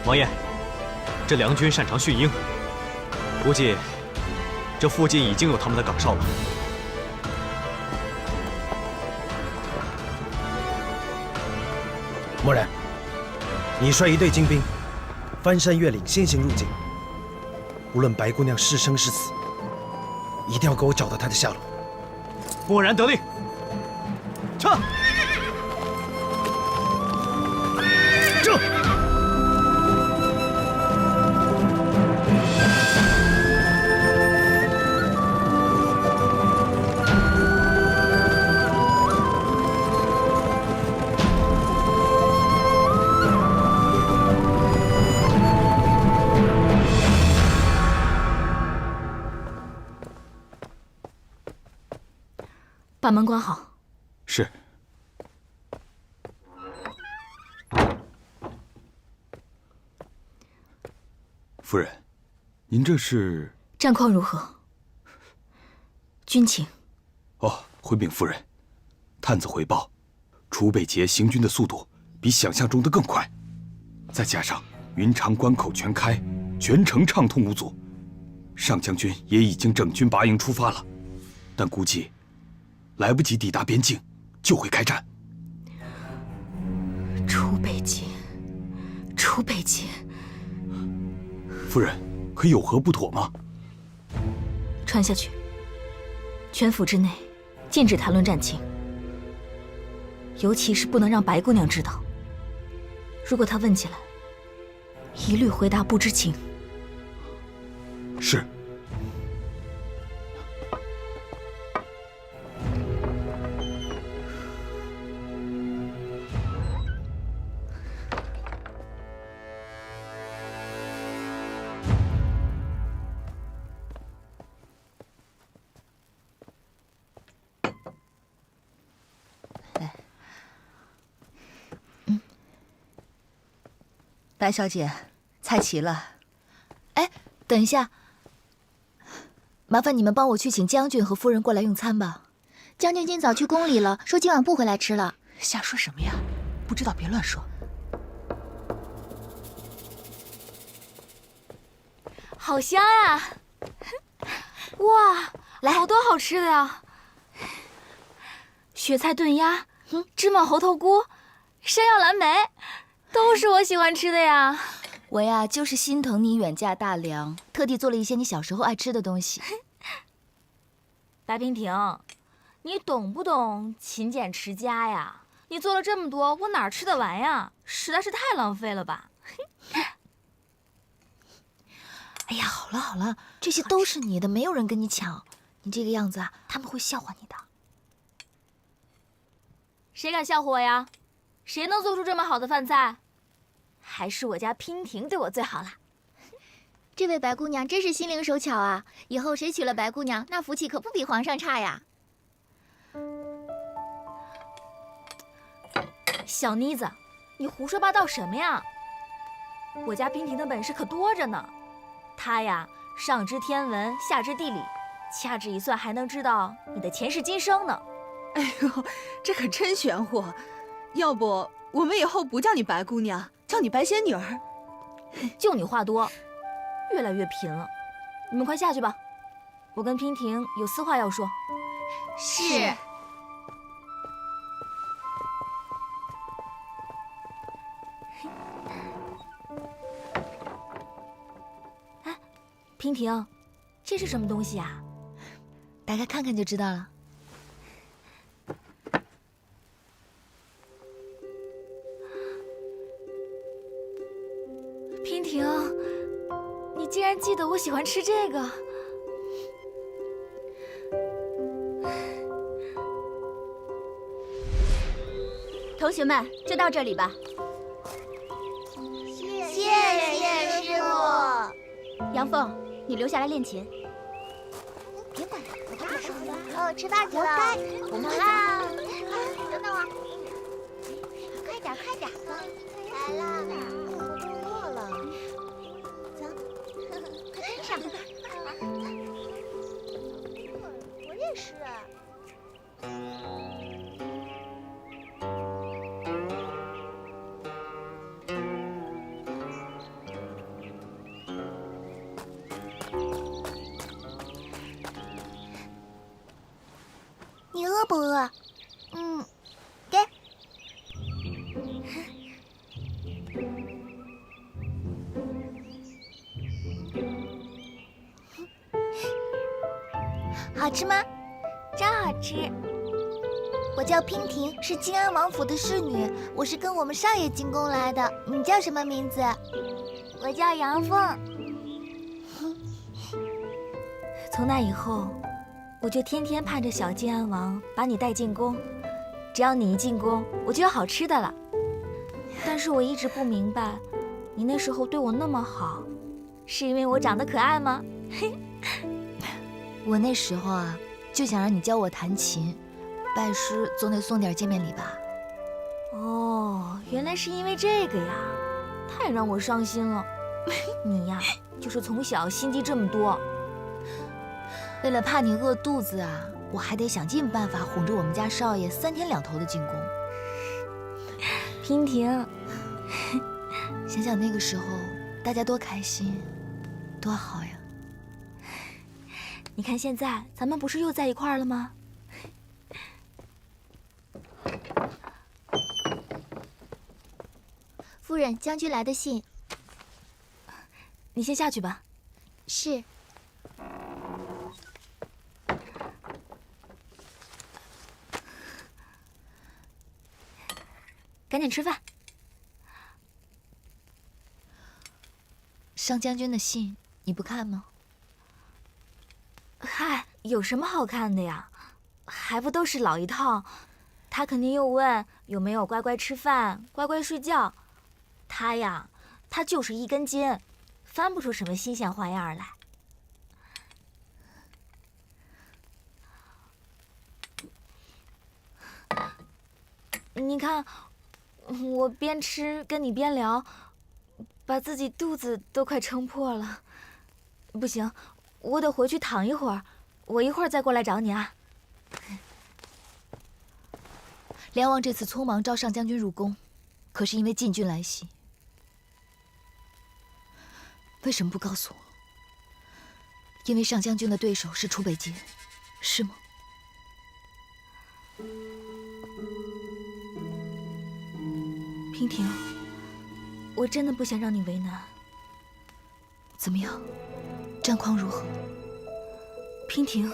王爷，这梁军擅长驯鹰，估计这附近已经有他们的岗哨了。默然，你率一队精兵，翻山越岭，先行入境。无论白姑娘是生是死，一定要给我找到她的下落。默然得令，撤！撤！把门关好。是。夫人，您这是？战况如何？军情。哦，回禀夫人，探子回报，楚北捷行军的速度比想象中的更快，再加上云长关口全开，全程畅通无阻。上将军也已经整军拔营出发了，但估计来不及抵达边境，就会开战。楚北捷，楚北捷。夫人，可有何不妥吗？传下去，全府之内禁止谈论战情，尤其是不能让白姑娘知道。如果她问起来，一律回答不知情。是。白小姐，菜齐了。哎，等一下，麻烦你们帮我去请将军和夫人过来用餐吧。将军今早去宫里了，说今晚不回来吃了。瞎说什么呀？不知道别乱说。好香呀！哇，来，好多好吃的呀！雪菜炖鸭，芝麻猴头菇，山药蓝莓。都是我喜欢吃的呀！我呀，就是心疼你远嫁大梁，特地做了一些你小时候爱吃的东西。白萍萍，你懂不懂勤俭持家呀？你做了这么多，我哪儿吃得完呀？实在是太浪费了吧！哎呀，好了好了，这些都是你的，没有人跟你抢。你这个样子啊，他们会笑话你的。谁敢笑话我呀？谁能做出这么好的饭菜？还是我家娉婷对我最好了。这位白姑娘真是心灵手巧啊！以后谁娶了白姑娘，那福气可不比皇上差呀。小妮子，你胡说八道什么呀？我家娉婷的本事可多着呢，她呀上知天文，下知地理，掐指一算还能知道你的前世今生呢。哎呦，这可真玄乎！要不我们以后不叫你白姑娘，叫你白仙女儿。就你话多，越来越贫了。你们快下去吧，我跟娉婷有私话要说。是。哎，娉婷，这是什么东西呀？打开看看就知道了。娉婷，你竟然记得我喜欢吃这个。同学们，就到这里吧。谢谢师傅。杨凤，你留下来练琴。别管他，我跟师傅说。哦，吃饭去了。我们啦。等等我。快点，快点。来啦。我都饿了。走，快跟上。我也是。好吃吗？真好吃。我叫娉婷，是靖安王府的侍女。我是跟我们少爷进宫来的。你叫什么名字？我叫杨凤。从那以后，我就天天盼着小靖安王把你带进宫。只要你一进宫，我就有好吃的了。但是我一直不明白，你那时候对我那么好，是因为我长得可爱吗？我那时候啊，就想让你教我弹琴，拜师总得送点见面礼吧。哦，原来是因为这个呀，太让我伤心了。你呀，就是从小心机这么多。为了怕你饿肚子啊，我还得想尽办法哄着我们家少爷3天2头的进宫。娉婷，想想那个时候，大家多开心，多好呀！你看现在咱们不是又在一块儿了吗？夫人，将军来的信。你先下去吧。是。赶紧吃饭。上将军的信你不看吗？嗨，有什么好看的呀？还不都是老一套。他肯定又问有没有乖乖吃饭、乖乖睡觉。他呀，他就是一根筋，翻不出什么新鲜花样来。你看，我边吃跟你边聊，把自己肚子都快撑破了。不行，我得回去躺一会儿，我一会儿再过来找你啊。梁王这次匆忙召上将军入宫，可是因为禁军来袭。为什么不告诉我？因为上将军的对手是楚北捷，是吗？娉婷，我真的不想让你为难。怎么样，战况如何？娉婷，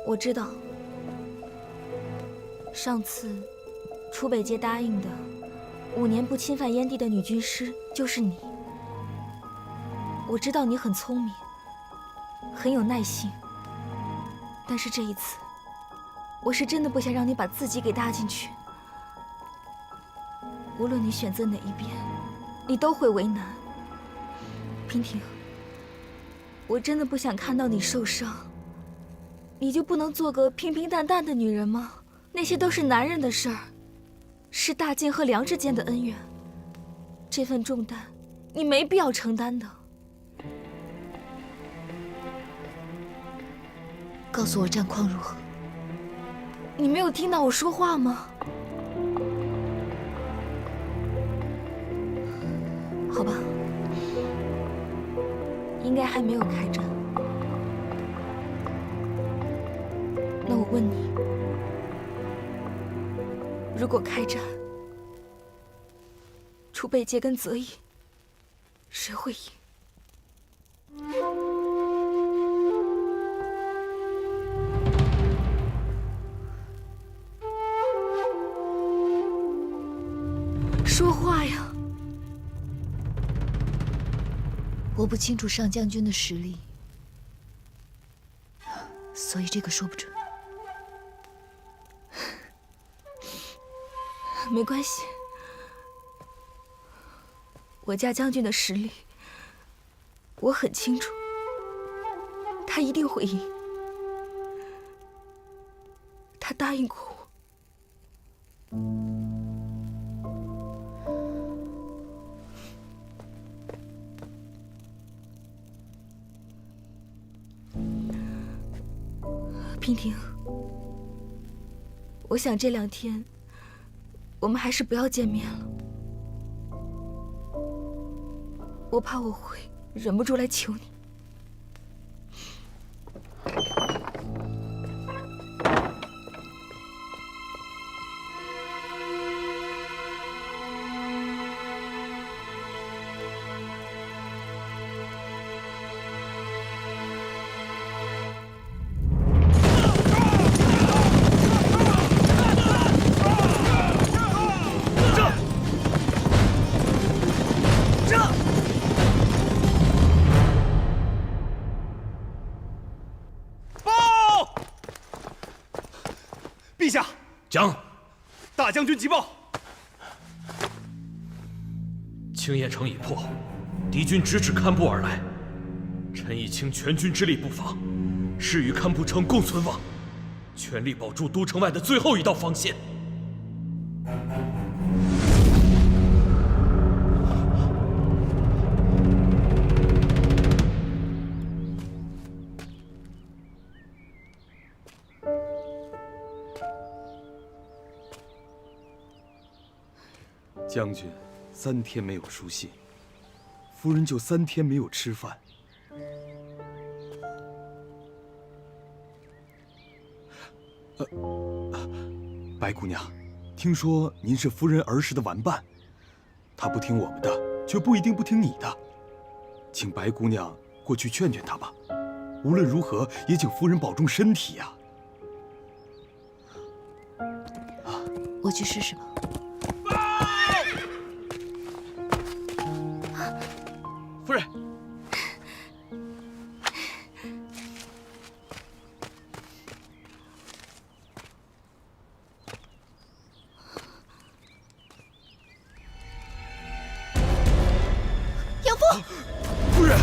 我知道，上次楚北捷答应的5年不侵犯燕地的女军师就是你。我知道你很聪明，很有耐心，但是这一次，我是真的不想让你把自己给搭进去。无论你选择哪一边，你都会为难。娉婷，我真的不想看到你受伤。你就不能做个平平淡淡的女人吗？那些都是男人的事儿，是大晋和梁之间的恩怨。这份重担，你没必要承担的。告诉我战况如何？你没有听到我说话吗？好吧，应该还没有开战。那我问你，如果开战，楚北捷跟泽义，谁会赢？说话呀！我不清楚上将军的实力，所以这个说不准。没关系，我家将军的实力，我很清楚，他一定会赢。他答应过我。娉婷，我想这2天我们还是不要见面了，我怕我会忍不住来求你。讲。大将军急报，青雁城已破，敌军直指堪布而来。臣以倾全军之力布防，誓与堪布城共存亡，全力保住都城外的最后一道防线。将军3天没有书信，夫人就3天没有吃饭。白姑娘，听说您是夫人儿时的玩伴，她不听我们的，却不一定不听你的，请白姑娘过去劝劝她吧。无论如何，也请夫人保重身体呀。我去试试吧。夫人，养父，夫人，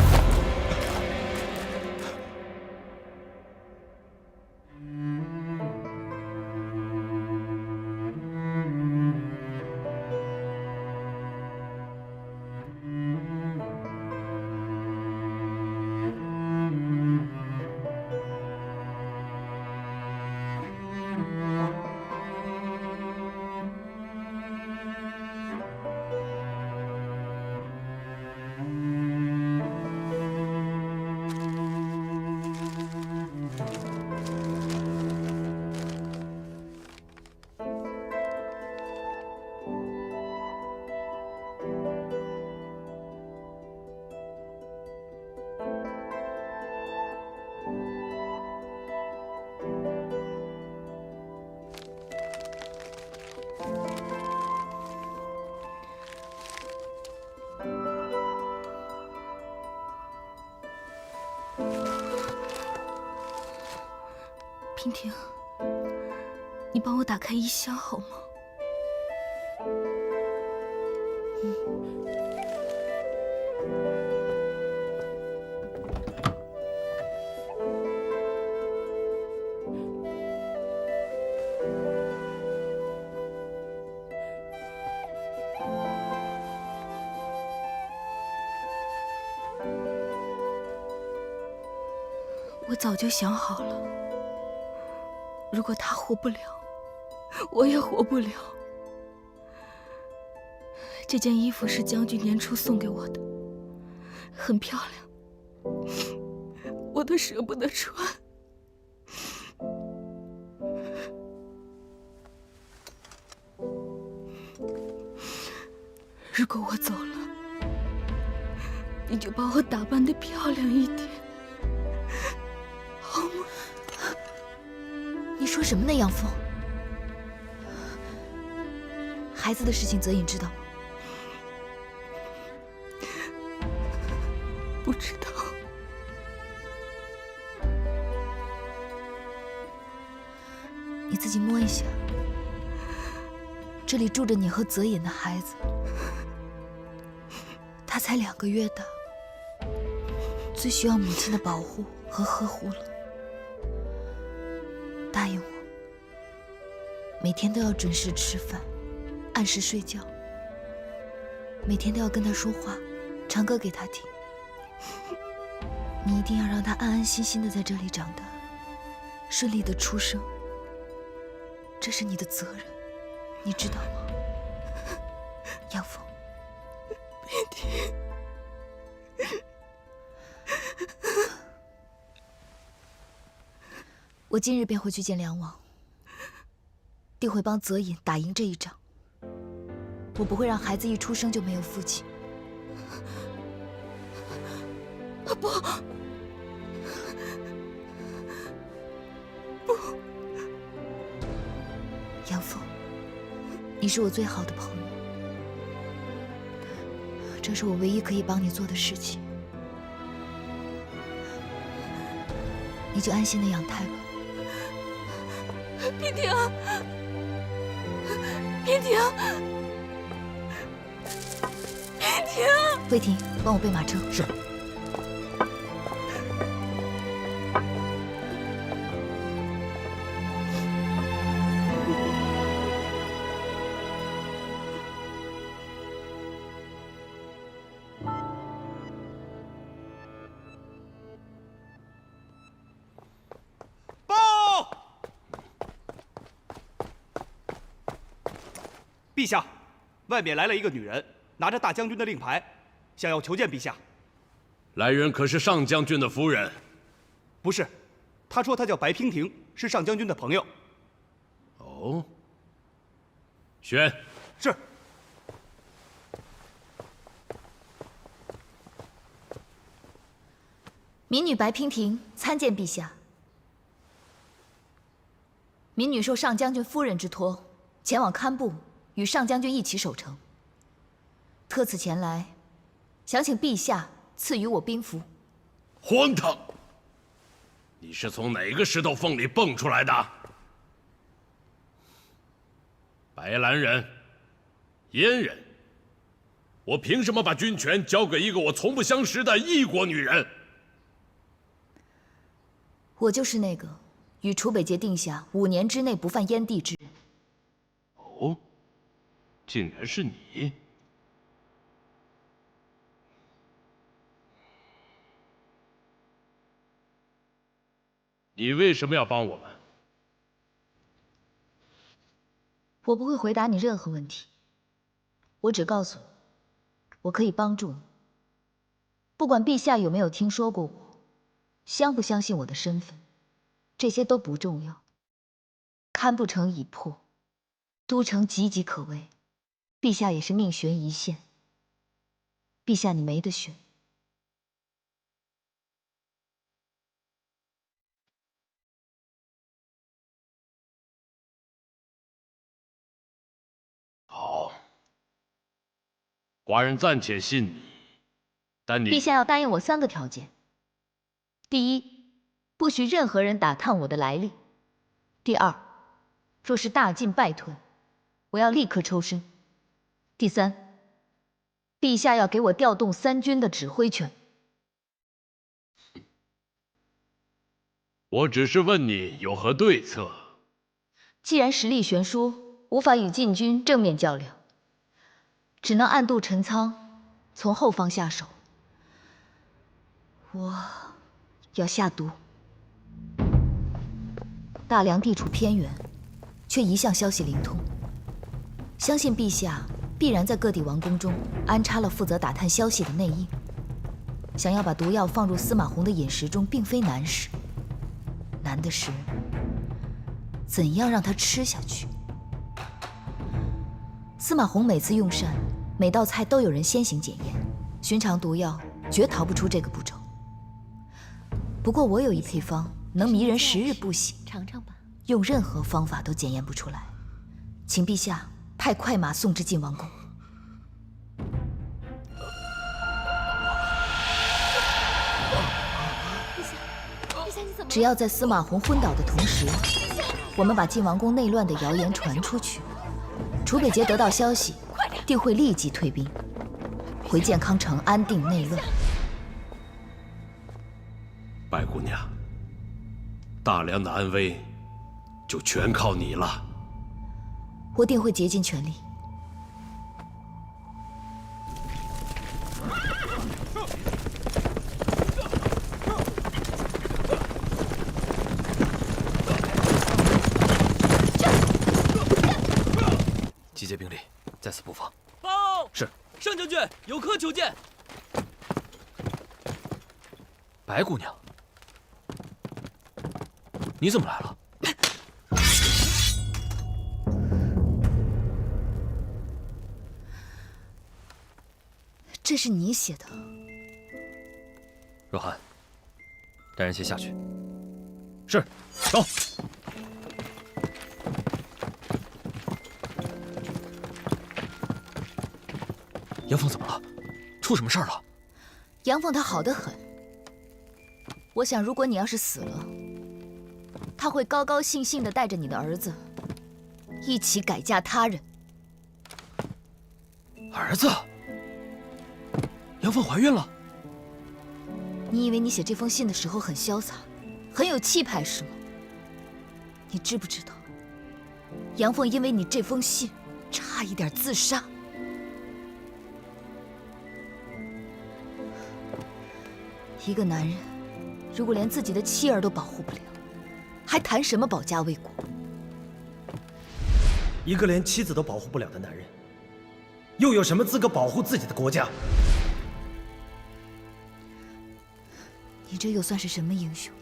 娉婷，你帮我打开衣箱好吗？我早就想好了，如果他活不了，我也活不了。这件衣服是将军年初送给我的，很漂亮，我都舍不得穿。如果我走了，你就把我打扮得漂亮一点，好吗？你说什么呢，养父？孩子的事情，泽隐知道吗？不知道。你自己摸一下，这里住着你和泽隐的孩子，他才2个月大，最需要母亲的保护和呵护了。答应我，每天都要准时吃饭，按时睡觉，每天都要跟他说话，唱歌给他听。你一定要让他安安心心的在这里长大，顺利的出生。这是你的责任，你知道吗，养父？娉婷，我今日便回去见梁王，定会帮泽隐打赢这一仗。我不会让孩子一出生就没有父亲。不，养父，你是我最好的朋友，这是我唯一可以帮你做的事情。你就安心的养胎吧。娉婷。平婷，平婷，魏婷，帮我备马车。是。陛下，外面来了一个女人，拿着大将军的令牌，想要求见陛下。来人可是上将军的夫人？不是，她说她叫白娉婷，是上将军的朋友。哦，选。是。民女白娉婷参见陛下。民女受上将军夫人之托，前往堪布。与上将军一起守城，特此前来，想请陛下赐予我兵符。荒唐！你是从哪个石头缝里蹦出来的？白兰人、阉人，我凭什么把军权交给一个我从不相识的异国女人？我就是那个与楚北节定下5年之内不犯燕地之人。哦。竟然是你！你为什么要帮我们？我不会回答你任何问题，我只告诉你，我可以帮助你。不管陛下有没有听说过我，相不相信我的身份，这些都不重要。堪布城已破，都城岌岌可危。陛下也是命悬一线，陛下你没得选。好，寡人暂且信你，但你……陛下要答应我3个条件：第一，不许任何人打探我的来历；第二，若是大晋败退，我要立刻抽身。第三，陛下要给我调动3军的指挥权。我只是问你有何对策。既然实力悬殊，无法与晋军正面较量，只能暗度陈仓，从后方下手。我要下毒。大梁地处偏远，却一向消息灵通，相信陛下必然在各地王宫中安插了负责打探消息的内应。想要把毒药放入司马洪的饮食中，并非难事，难的是怎样让他吃下去。司马洪每次用膳，每道菜都有人先行检验，寻常毒药绝逃不出这个步骤。不过我有一配方，能迷人10日不醒，尝尝吧。用任何方法都检验不出来，请陛下派快马送至晋王宫。只要在司马洪昏倒的同时，我们把晋王宫内乱的谣言传出去，楚北节得到消息，定会立即退兵，回建康城安定内乱。白姑娘，大梁的安危就全靠你了。我定会竭尽全力。集结兵力，在此布防。报！是。上将军，有客求见。白姑娘，你怎么来了？这是你写的。若涵，带人先下去。是，走。杨凤怎么了？出什么事儿了？杨凤她好得很。我想，如果你要是死了，她会高高兴兴地带着你的儿子一起改嫁他人。儿子，杨凤怀孕了。你以为你写这封信的时候很潇洒，很有气派是吗？你知不知道，杨凤因为你这封信，差一点自杀。一个男人，如果连自己的妻儿都保护不了，还谈什么保家卫国？一个连妻子都保护不了的男人，又有什么资格保护自己的国家？你这又算是什么英雄？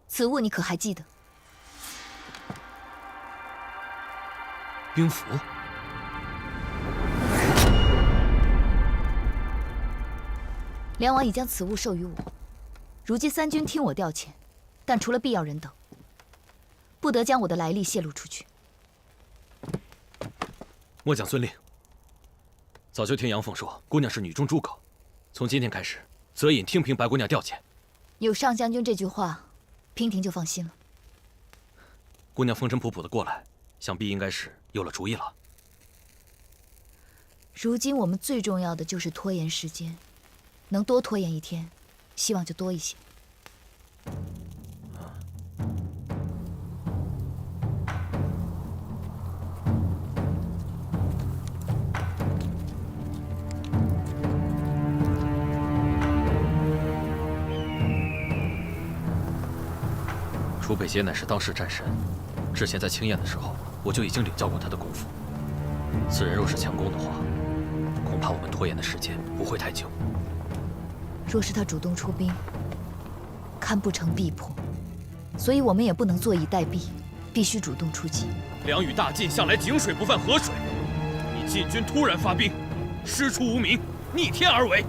此物你可还记得？兵符。梁王已将此物授予我，如今三军听我调遣，但除了必要人等，不得将我的来历泄露出去。末将遵令。早就听杨凤说，姑娘是女中诸葛，从今天开始，则引听凭白姑娘调遣。有上将军这句话，娉婷就放心了。姑娘风尘仆仆的过来，想必应该是有了主意了。如今我们最重要的就是拖延时间，能多拖延一天，希望就多一些。楚北捷乃是当世战神，之前在青燕的时候，我就已经领教过他的功夫。此人若是强攻的话，恐怕我们拖延的时间不会太久。若是他主动出兵，堪不成必破，所以我们也不能坐以待毙，必须主动出击。梁与大晋向来井水不犯河水，你晋军突然发兵，师出无名，逆天而为，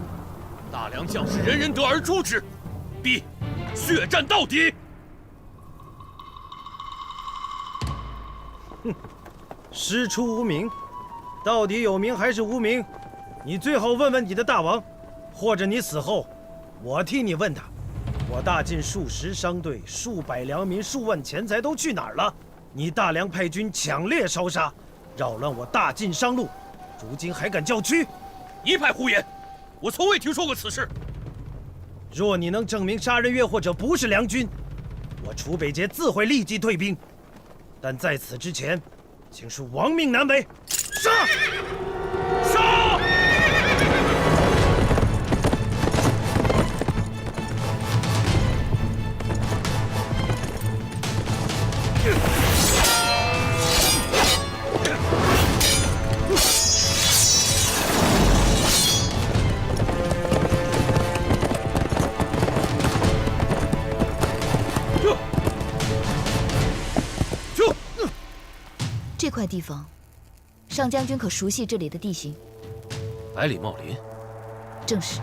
大梁将士人人得而诛之，必血战到底。哼，师出无名，到底有名还是无名？你最好问问你的大王，或者你死后，我替你问他。我大晋数十商队、数百良民、数万钱财都去哪儿了？你大梁派军抢掠烧杀，扰乱我大晋商路，如今还敢叫屈？一派胡言！我从未听说过此事。若你能证明杀人越货者不是梁军，我楚北捷自会立即退兵。但在此之前，请恕亡命难违。杀！杀！这块地方，上将军可熟悉这里的地形？百里茂林，正是。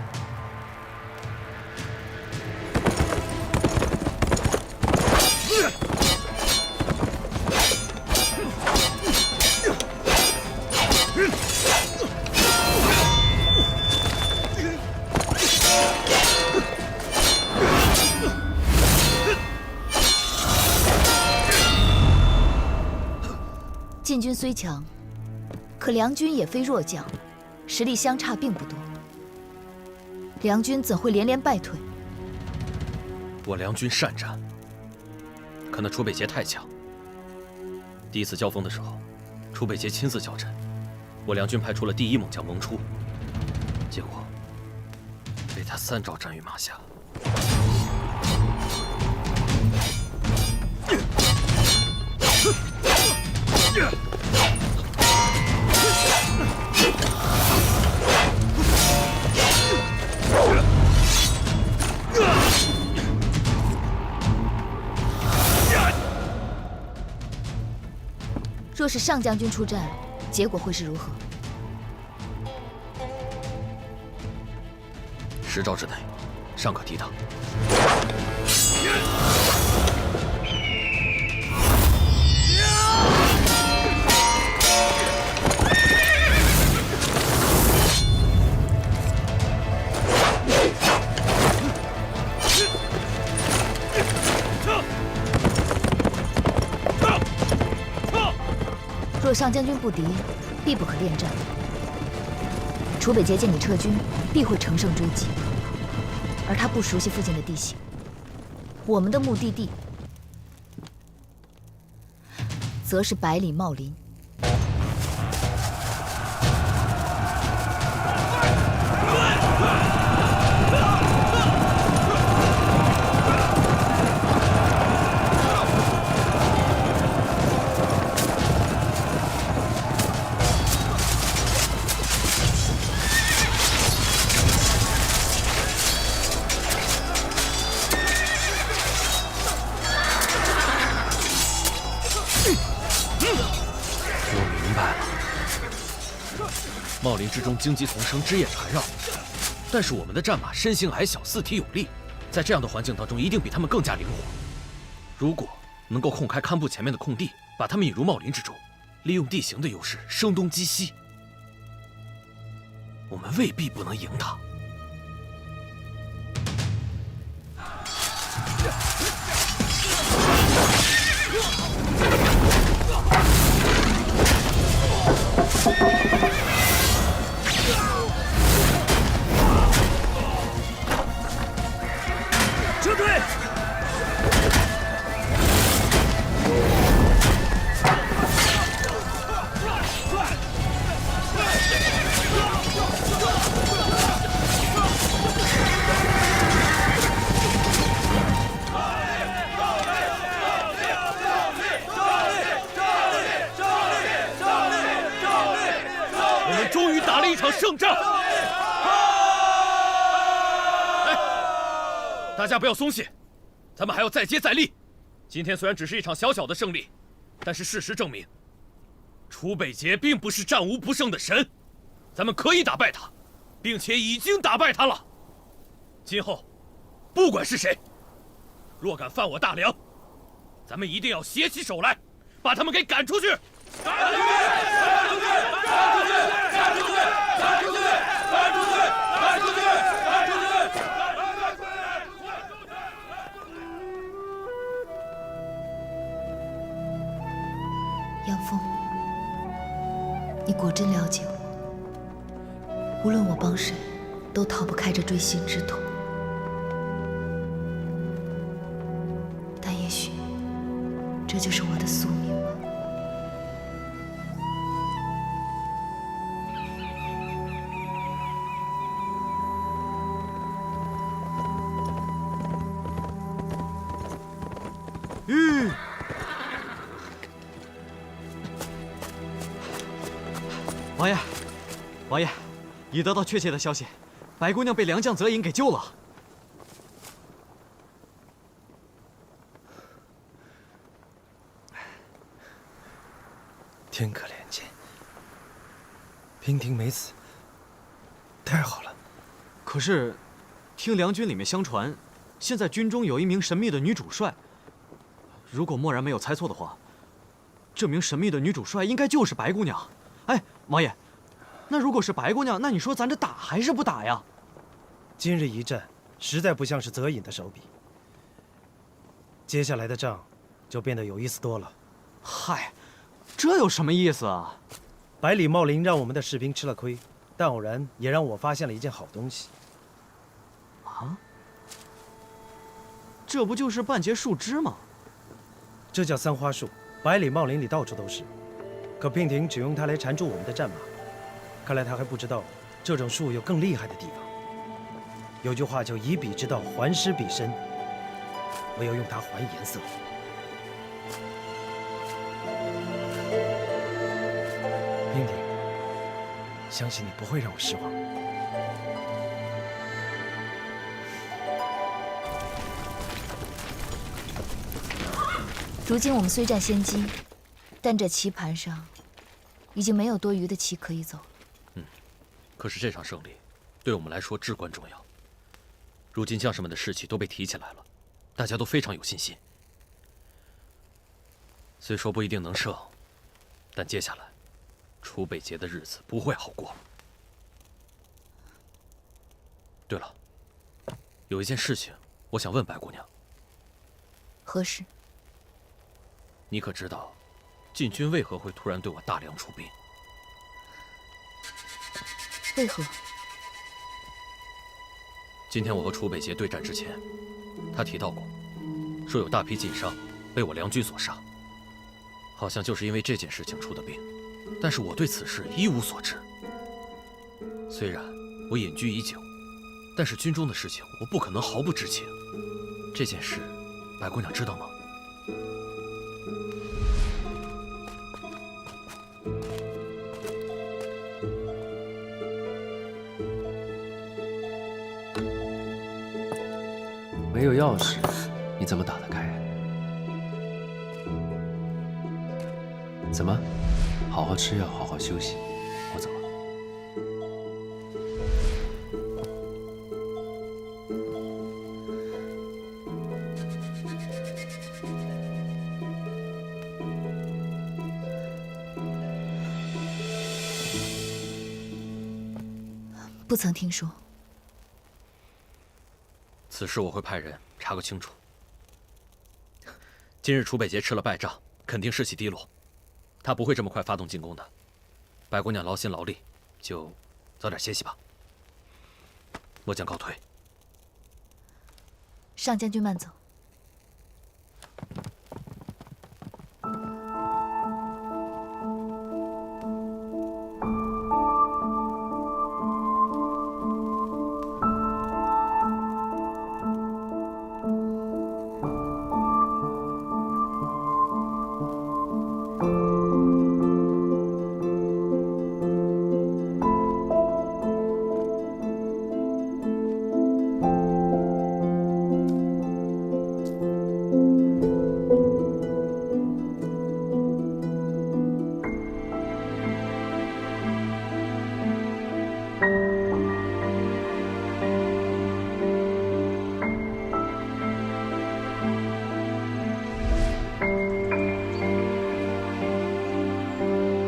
晋军虽强，可梁军也非弱将，实力相差并不多。梁军怎会连连败退？我梁军善战，可那楚北捷太强。第一次交锋的时候，楚北捷亲自交阵，我梁军派出了第一猛将蒙初，结果被他3招斩于马下。若是上将军出战，结果会是如何？10招之内，尚可抵挡。若上将军不敌，必不可恋战。楚北捷见你撤军，必会乘胜追击，而他不熟悉附近的地形。我们的目的地，则是百里茂林。茂林之中荆棘丛生，枝叶缠绕，但是我们的战马身形矮小，四体有力，在这样的环境当中，一定比他们更加灵活。如果能够控开堪布前面的空地，把他们引入茂林之中，利用地形的优势声东击西，我们未必不能赢他。撤退！我们终于打了一场胜仗！大家不要松懈，咱们还要再接再厉。今天虽然只是一场小小的胜利，但是事实证明，楚北捷并不是战无不胜的神，咱们可以打败他，并且已经打败他了。今后，不管是谁，若敢犯我大梁，咱们一定要携起手来，把他们给赶出去！赶出去！赶出去！赶出去！赶出去！赶出去！赶出去！赶出去！赶出去！杨峰，你果真了解我。无论我帮谁，都逃不开这锥心之痛。但也许，这就是我的宿命吧。王爷，王爷，已得到确切的消息，白姑娘被良将泽隐给救了。天可怜见，娉婷没死，太好了。可是，听梁军里面相传，现在军中有一名神秘的女主帅。如果蓦然没有猜错的话，这名神秘的女主帅应该就是白姑娘。哎，王爷，那如果是白姑娘，那你说咱这打还是不打呀？今日一战实在不像是泽隐的手笔，接下来的仗就变得有意思多了。嗨，这有什么意思啊？百里茂林让我们的士兵吃了亏，但偶然也让我发现了一件好东西。啊？这不就是半截树枝吗？这叫三花树，百里茂林里到处都是。可娉婷只用它来缠住我们的战马，看来他还不知道这种树有更厉害的地方。有句话叫“以彼之道还施彼身”，唯有用它还颜色。娉婷，相信你不会让我失望。如今我们虽占先机，但这棋盘上已经没有多余的棋可以走了。可是这场胜利对我们来说至关重要。如今将士们的士气都被提起来了，大家都非常有信心。虽说不一定能胜，但接下来楚北捷的日子不会好过。对了，有一件事情我想问白姑娘。何事？你可知道，禁军为何会突然对我大量出兵？为何？今天我和楚北捷对战之前，他提到过，说有大批晋商被我梁军所杀，好像就是因为这件事情出的兵。但是我对此事一无所知。虽然我隐居已久，但是军中的事情我不可能毫不知情。这件事，白姑娘知道吗？没有钥匙，你怎么打得开？怎么？好好吃药，好好休息。我走了。不曾听说。此事我会派人查个清楚。今日楚北捷吃了败仗，肯定士气低落，他不会这么快发动进攻的。白姑娘劳心劳力，就早点歇息吧。末将告退。上将军慢走。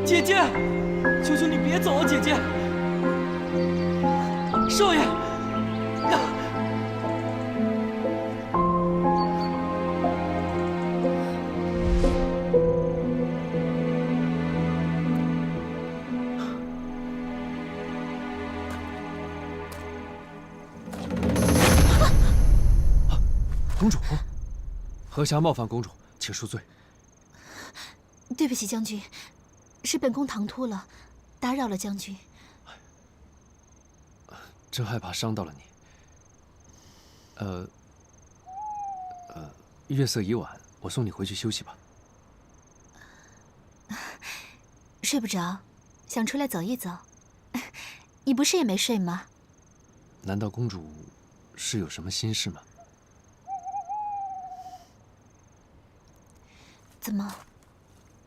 姐姐，求求你别走啊，姐姐！少爷，公主，何霞冒犯公主，请恕罪。对不起，将军。是本宫唐突了，打扰了将军。真害怕伤到了你。月色已晚，我送你回去休息吧。睡不着，想出来走一走。你不是也没睡吗？难道公主是有什么心事吗？怎么，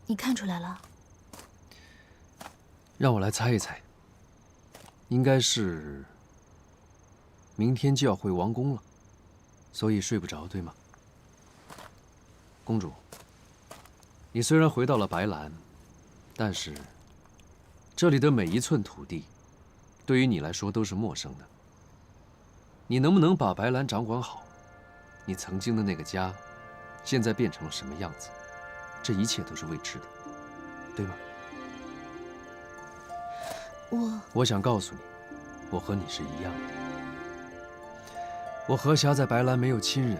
你看出来了？让我来猜一猜，应该是明天就要回王宫了，所以睡不着，对吗？公主，你虽然回到了白兰，但是这里的每一寸土地，对于你来说都是陌生的。你能不能把白兰掌管好？你曾经的那个家，现在变成了什么样子？这一切都是未知的，对吗？我想告诉你，我和你是一样的。我何霞在白兰没有亲人，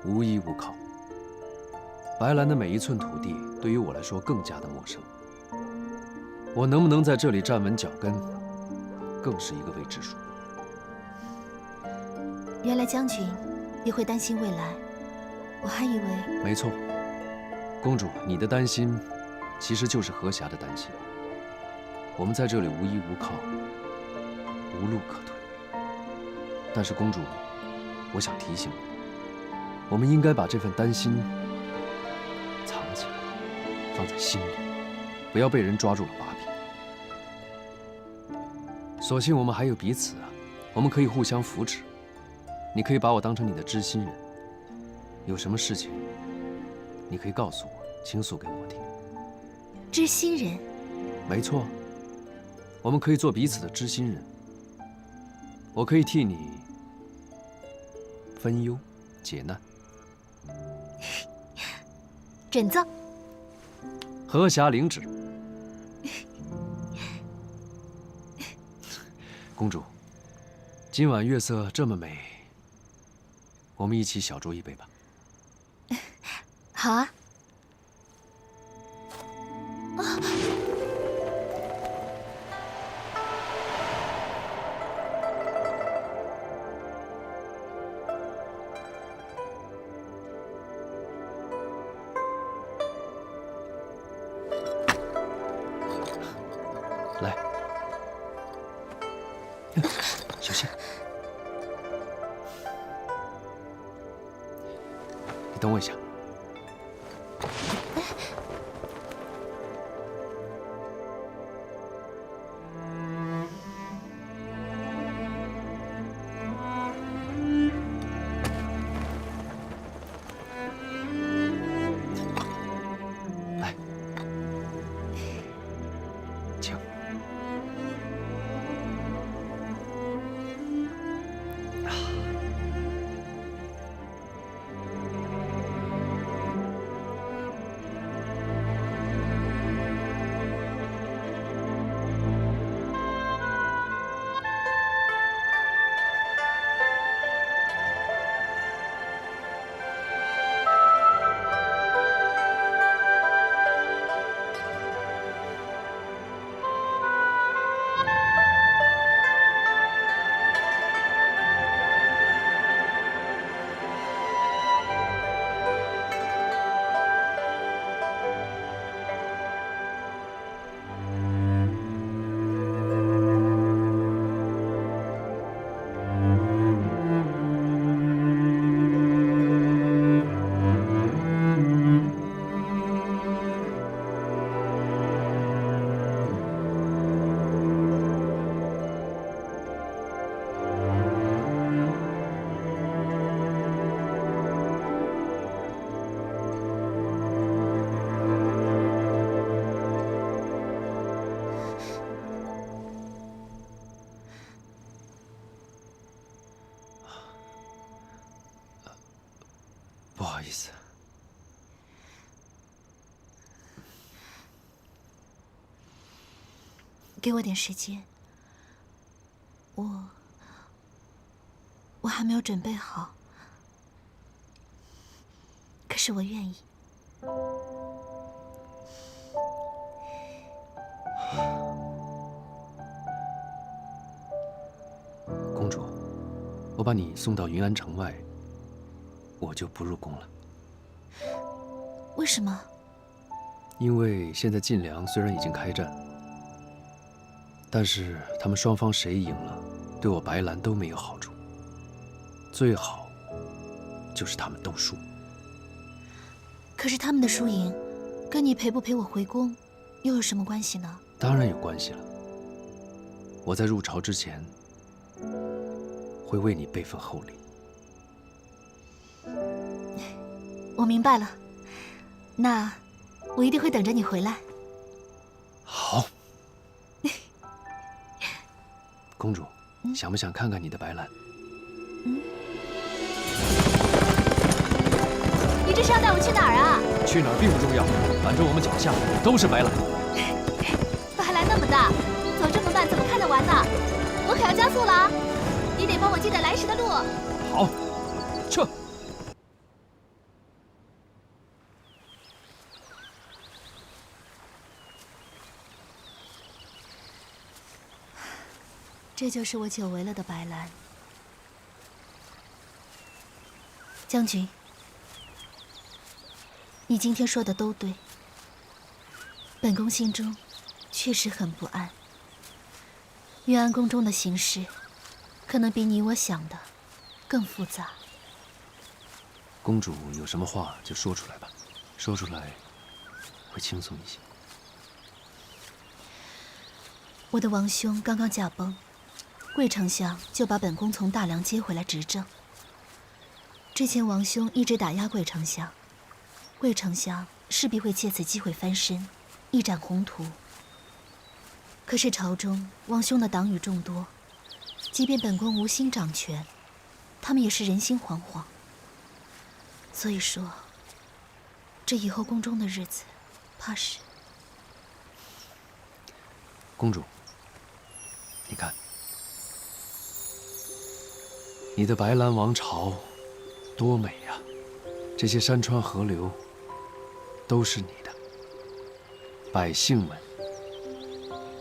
无依无靠。白兰的每一寸土地对于我来说更加的陌生。我能不能在这里站稳脚跟，更是一个未知数。原来将军也会担心未来，我还以为……没错，公主，你的担心其实就是何霞的担心。我们在这里无依无靠，无路可退。但是公主，我想提醒你，我们应该把这份担心藏起来，放在心里，不要被人抓住了把柄。所幸我们还有彼此啊，我们可以互相扶持。你可以把我当成你的知心人，有什么事情，你可以告诉我，倾诉给我听。知心人？没错。我们可以做彼此的知心人，我可以替你分忧解难。准奏。何霞领旨。公主，今晚月色这么美，我们一起小酌一杯吧。好啊。来，小心。你等我一下。来，请。不好意思，给我点时间，我还没有准备好，可是我愿意。公主，我把你送到云安城外，我就不入宫了。为什么？因为现在晋梁虽然已经开战，但是他们双方谁赢了，对我白兰都没有好处。最好就是他们都输。可是他们的输赢，跟你陪不陪我回宫，又有什么关系呢？当然有关系了。我在入朝之前，会为你备份厚礼。我明白了，那我一定会等着你回来。好。公主，想不想看看你的白兰？你这是要带我去哪儿啊？去哪儿并不重要，反正我们脚下都是白兰。白兰那么大，走这么慢怎么看得完呢？我可要加速了啊！你得帮我记得来时的路。好，撤。这就是我久违了的白兰。将军，你今天说的都对。本宫心中确实很不安。云安宫中的形势，可能比你我想的更复杂。公主有什么话就说出来吧，说出来会轻松一些。我的王兄刚刚驾崩，贵丞相就把本宫从大梁接回来执政。之前王兄一直打压贵丞相，贵丞相势必会借此机会翻身，一展宏图。可是朝中王兄的党羽众多，即便本宫无心掌权，他们也是人心惶惶。所以说，这以后宫中的日子，怕是……公主，你看，你的白兰王朝多美呀！这些山川河流都是你的，百姓们，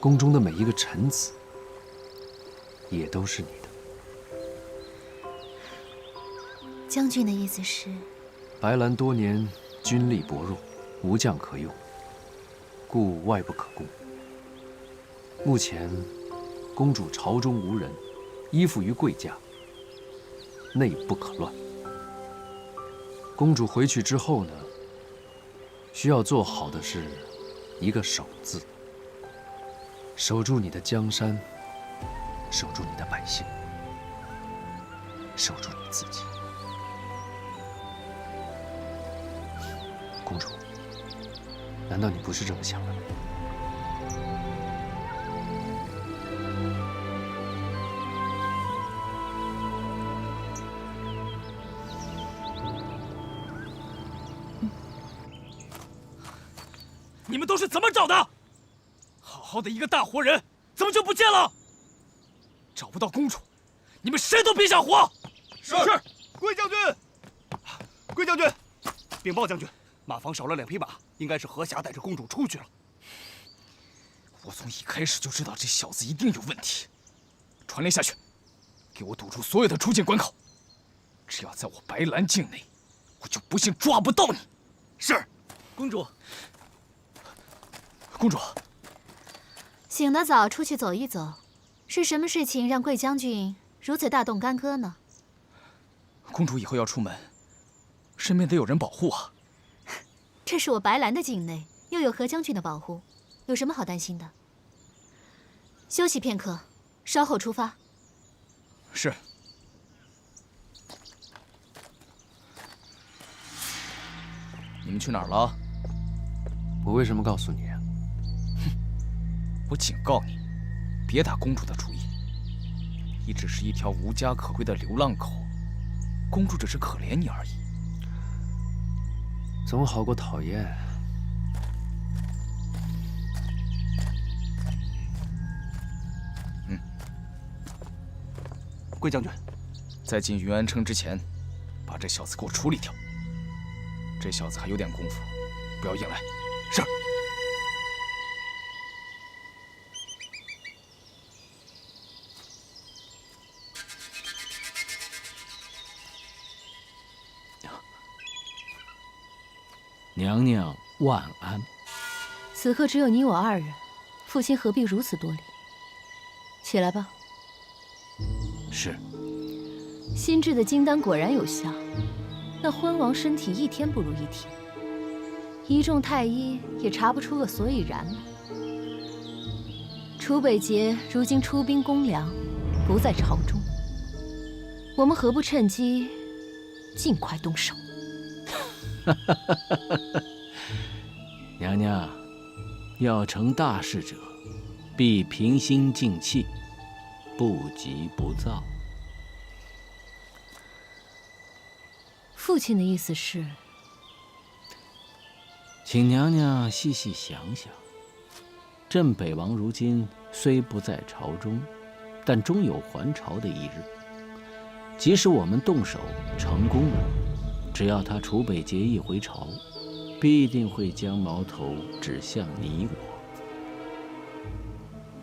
宫中的每一个臣子也都是你的。将军的意思是，白兰多年军力薄弱，无将可用，故外不可攻。目前，公主朝中无人，依附于贵家，内不可乱。公主回去之后呢，需要做好的是一个守字，守住你的江山，守住你的百姓，守住你自己。公主，难道你不是这么想的吗？你们都是怎么找的？好好的一个大活人，怎么就不见了？找不到公主，你们谁都别想活！是，贵将军。贵将军，禀报将军，马房少了2匹马，应该是何霞带着公主出去了。我从一开始就知道这小子一定有问题。传令下去，给我堵住所有的出境关口。只要在我白兰境内，我就不信抓不到你。是，公主。公主，醒得早，出去走一走，是什么事情让贵将军如此大动干戈呢？公主以后要出门，身边得有人保护啊。这是我白兰的境内，又有何将军的保护，有什么好担心的？休息片刻，稍后出发。是。你们去哪儿了？我为什么告诉你啊？我警告你，别打公主的主意。你只是一条无家可归的流浪狗，公主只是可怜你而已。总好过讨厌。贵将军，在进云安城之前，把这小子给我处理掉。这小子还有点功夫，不要硬来。是。娘娘万安。此刻只有你我2人，父亲何必如此多礼？起来吧。是。新制的金丹果然有效，那昏王身体一天不如一天，一众太医也查不出个所以然来。楚北捷如今出兵攻梁，不在朝中，我们何不趁机尽快动手？娘娘，要成大事者，必平心静气，不急不躁。父亲的意思是，请娘娘细细想想，朕北王如今虽不在朝中，但终有还朝的一日。即使我们动手成功了，只要他楚北捷一回朝，必定会将矛头指向你我。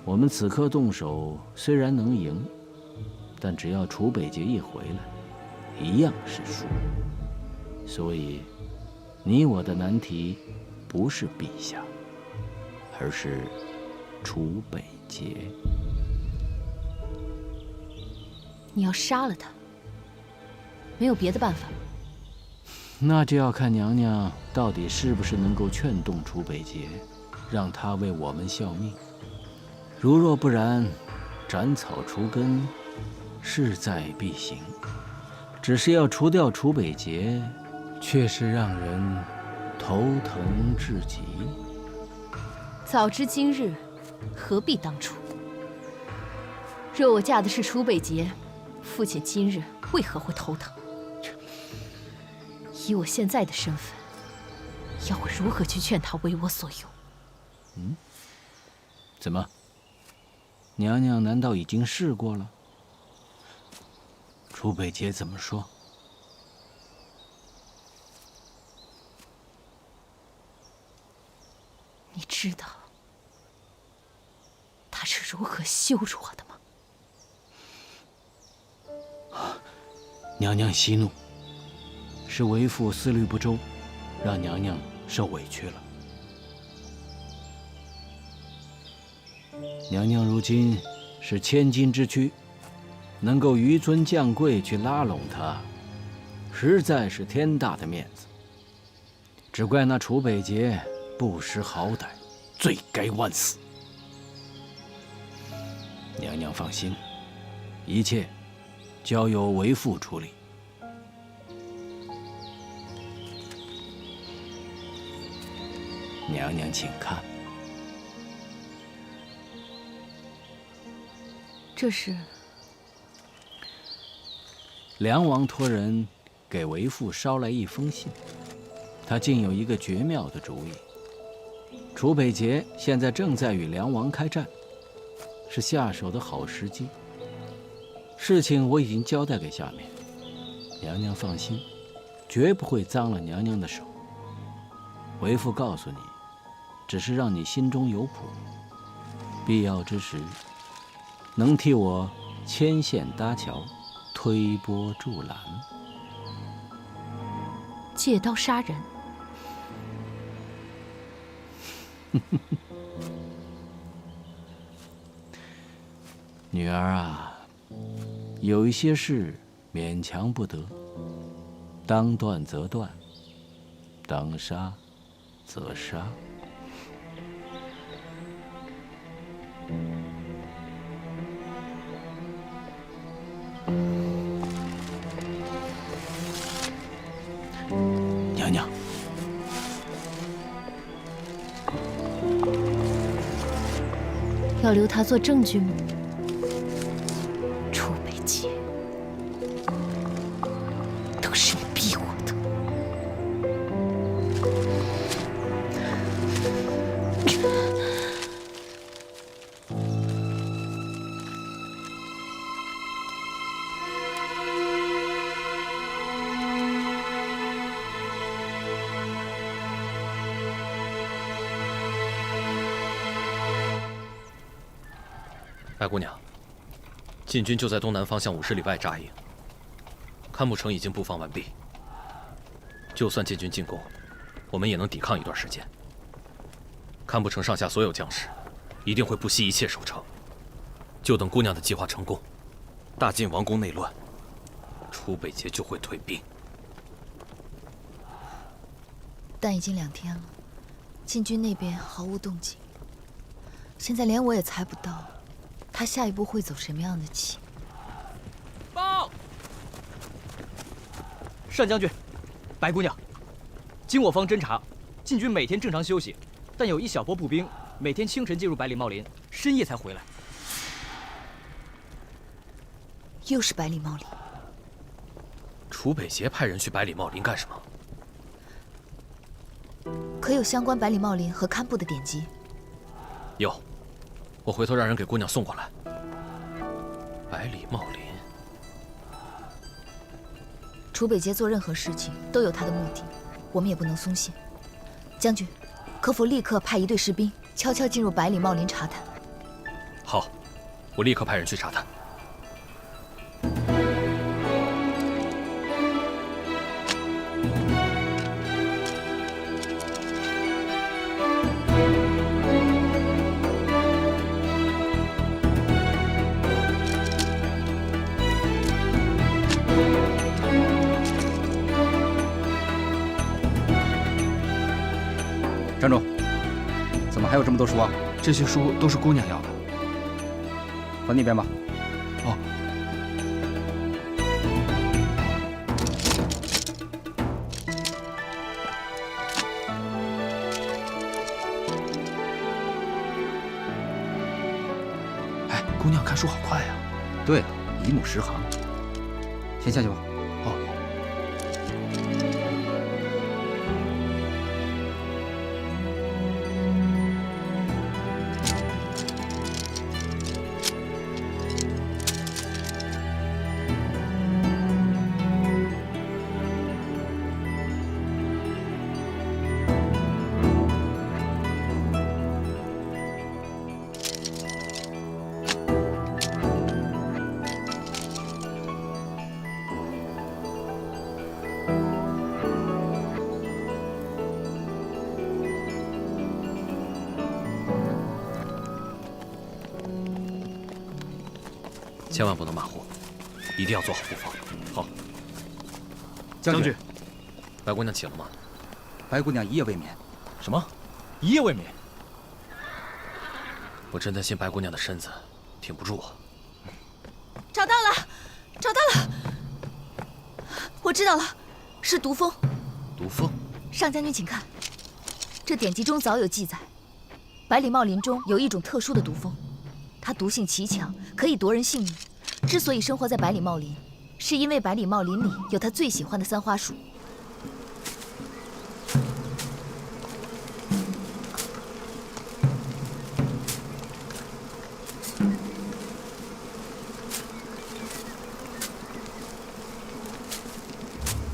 我们此刻动手虽然能赢，但只要楚北捷一回来，一样是输。所以，你我的难题不是陛下，而是楚北捷。你要杀了他，没有别的办法吗？那就要看娘娘到底是不是能够劝动楚北捷，让他为我们效命。如若不然，斩草除根，势在必行。只是要除掉楚北捷，却是让人头疼至极。早知今日，何必当初？若我嫁的是楚北捷，父亲今日为何会头疼？以我现在的身份，要我如何去劝他为我所用？怎么，娘娘难道已经试过了？楚北杰怎么说？你知道他是如何羞辱我的吗？娘娘息怒，是为父思虑不周，让娘娘受委屈了。娘娘如今是千金之躯，能够纡尊降贵去拉拢他，实在是天大的面子。只怪那楚北杰不识好歹，罪该万死。娘娘放心，一切交由为父处理。娘娘请看，这是梁王托人给为父捎来一封信，他竟有一个绝妙的主意。楚北杰现在正在与梁王开战，是下手的好时机。事情我已经交代给下面，娘娘放心，绝不会脏了娘娘的手。为父告诉你，只是让你心中有谱，必要之时，能替我牵线搭桥，推波助澜。借刀杀人。女儿啊，有一些事勉强不得，当断则断，当杀则杀。娘娘，要留他做证据吗？楚北杰，都是你逼我的。白姑娘，晋军就在东南方向50里外扎营，堪布城已经布防完毕。就算晋军进攻，我们也能抵抗一段时间。堪布城上下所有将士一定会不惜一切守城，就等姑娘的计划成功，大晋王宫内乱，楚北杰就会退兵。但已经2天了，晋军那边毫无动静，现在连我也猜不到他下一步会走什么样的棋。报，单将军，白姑娘，经我方侦查，晋军每天正常休息，但有一小波步兵每天清晨进入百里茂林，深夜才回来。又是百里茂林。楚北杰派人去百里茂林干什么？可有相关百里茂林和堪布的典籍？有，我回头让人给姑娘送过来。百里茂林，楚北杰做任何事情都有他的目的，我们也不能松懈。将军，可否立刻派一队士兵悄悄进入百里茂林查探？好，我立刻派人去查探。站住！怎么还有这么多书啊？这些书都是姑娘要的。放那边吧。哦。哎，姑娘看书好快呀。对了，一目十行。先下去吧。哦。千万不能马虎，一定要做好布防。好。将军，白姑娘起了吗？白姑娘一夜未眠。什么？一夜未眠？我真担心白姑娘的身子挺不住啊。找到了，找到了！我知道了，是毒蜂。毒蜂？上将军，请看，这典籍中早有记载，百里茂林中有一种特殊的毒蜂，它毒性奇强，可以夺人性命。之所以生活在百里茂林，是因为百里茂林里有他最喜欢的三花树。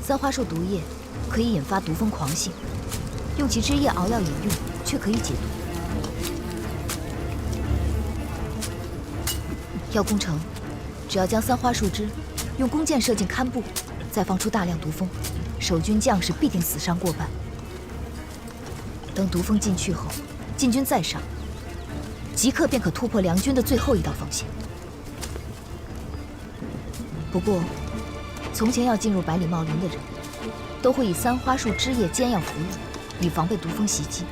三花树毒液可以引发毒蜂狂性，用其汁液熬药饮用，却可以解毒。要攻城，只要将三花树枝用弓箭射进堪布，再放出大量毒蜂，守军将士必定死伤过半。等毒蜂进去后，晋军再上，即刻便可突破梁军的最后一道防线。不过，从前要进入百里茂林的人，都会以三花树枝叶煎药服用，以防被毒蜂袭击。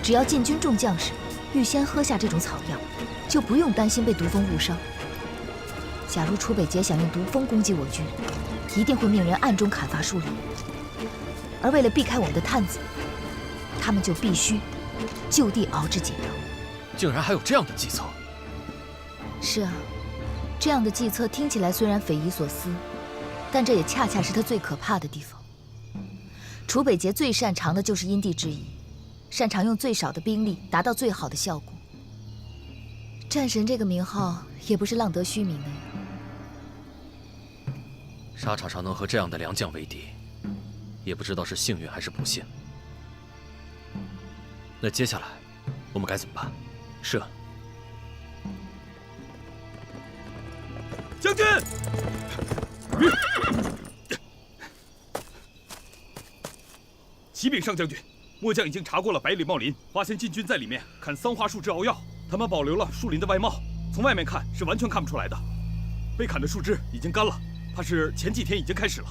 只要晋军众将士预先喝下这种草药，就不用担心被毒蜂误伤。假如楚北捷想用毒蜂攻击我军，一定会命人暗中砍伐树林。而为了避开我们的探子，他们就必须就地熬制解药。竟然还有这样的计策！是啊，这样的计策听起来虽然匪夷所思，但这也恰恰是他最可怕的地方。楚北捷最擅长的就是因地制宜，擅长用最少的兵力达到最好的效果。战神这个名号也不是浪得虚名的呀。沙场上能和这样的良将为敌，也不知道是幸运还是不幸。那接下来我们该怎么办？是。将军，启禀上将军，末将已经查过了百里茂林，发现晋军在里面砍桑花树枝熬药，他们保留了树林的外貌，从外面看是完全看不出来的。被砍的树枝已经干了，怕是前几天已经开始了。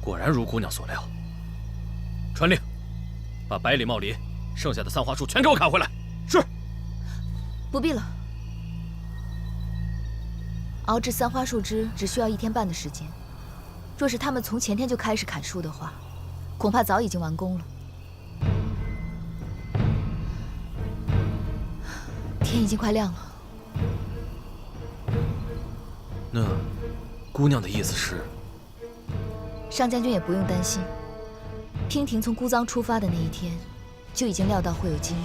果然如姑娘所料。传令，把百里茂林剩下的桑花树全给我砍回来。是。不必了。熬制三花树枝只需要1天半的时间，若是他们从前天就开始砍树的话，恐怕早已经完工了。天已经快亮了。那姑娘的意思是？上将军也不用担心，娉婷从孤臧出发的那一天，就已经料到会有今日。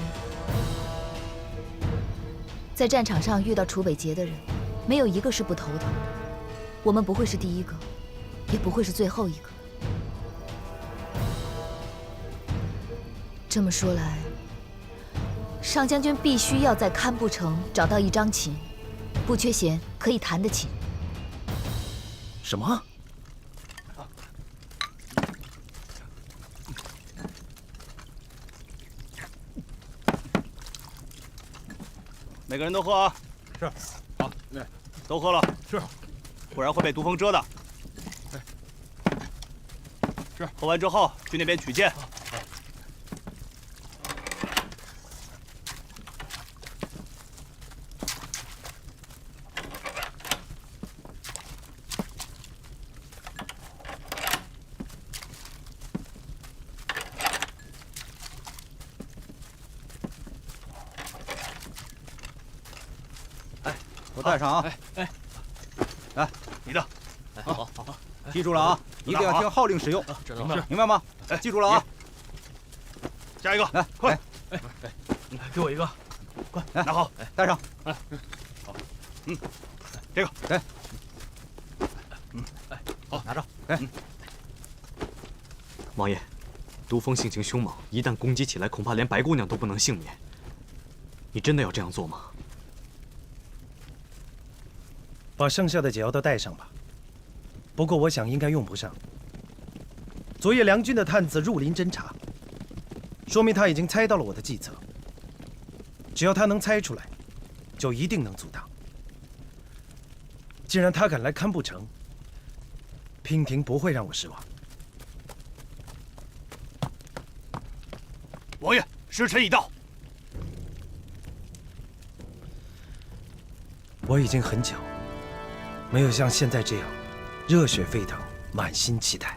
在战场上遇到楚北捷的人，没有一个是不头疼的。我们不会是第一个，也不会是最后一个。这么说来，上将军必须要在堪布城找到一张琴，不缺弦可以弹的琴。什么？每个人都喝啊！是。好，都喝了。是。不然会被毒蜂蛰的。是。喝完之后去那边取剑。我带上啊！来，你的。好，记住了啊，一定要听号令使用。明白吗？哎，记住了啊！下一个，来，快！给我一个，快拿好，带上。好，这个，来，好，拿着。哎，王爷，毒蜂性情凶猛，一旦攻击起来，恐怕连白姑娘都不能幸免。你真的要这样做吗？把剩下的解药都带上吧。不过我想应该用不上。昨夜梁军的探子入林侦查，说明他已经猜到了我的计策。只要他能猜出来，就一定能阻挡。既然他敢来堪布城，娉婷不会让我失望。王爷，时辰已到。我已经很久没有像现在这样热血沸腾，满心期待。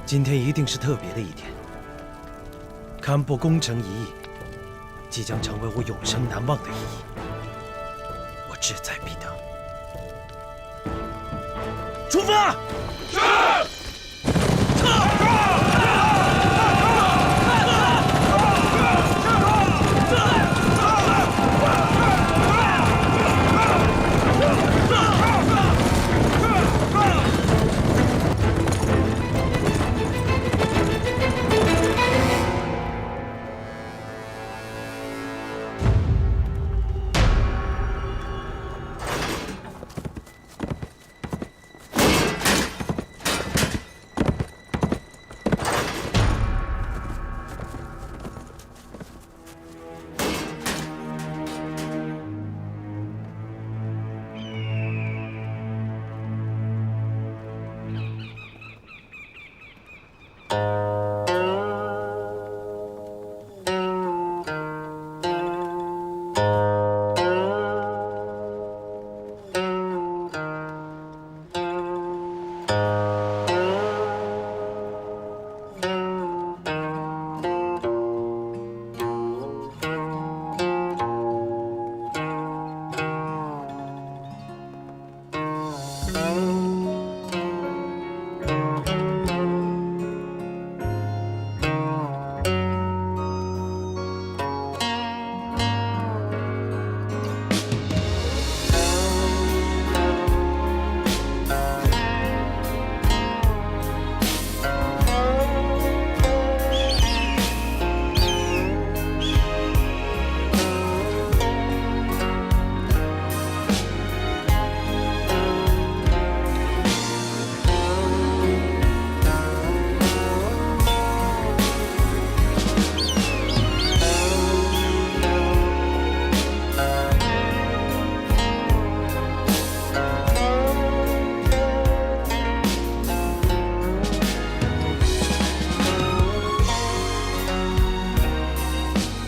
今天一定是特别的一天。堪布攻城一役，即将成为我永生难忘的一役。我志在必得。出发！是。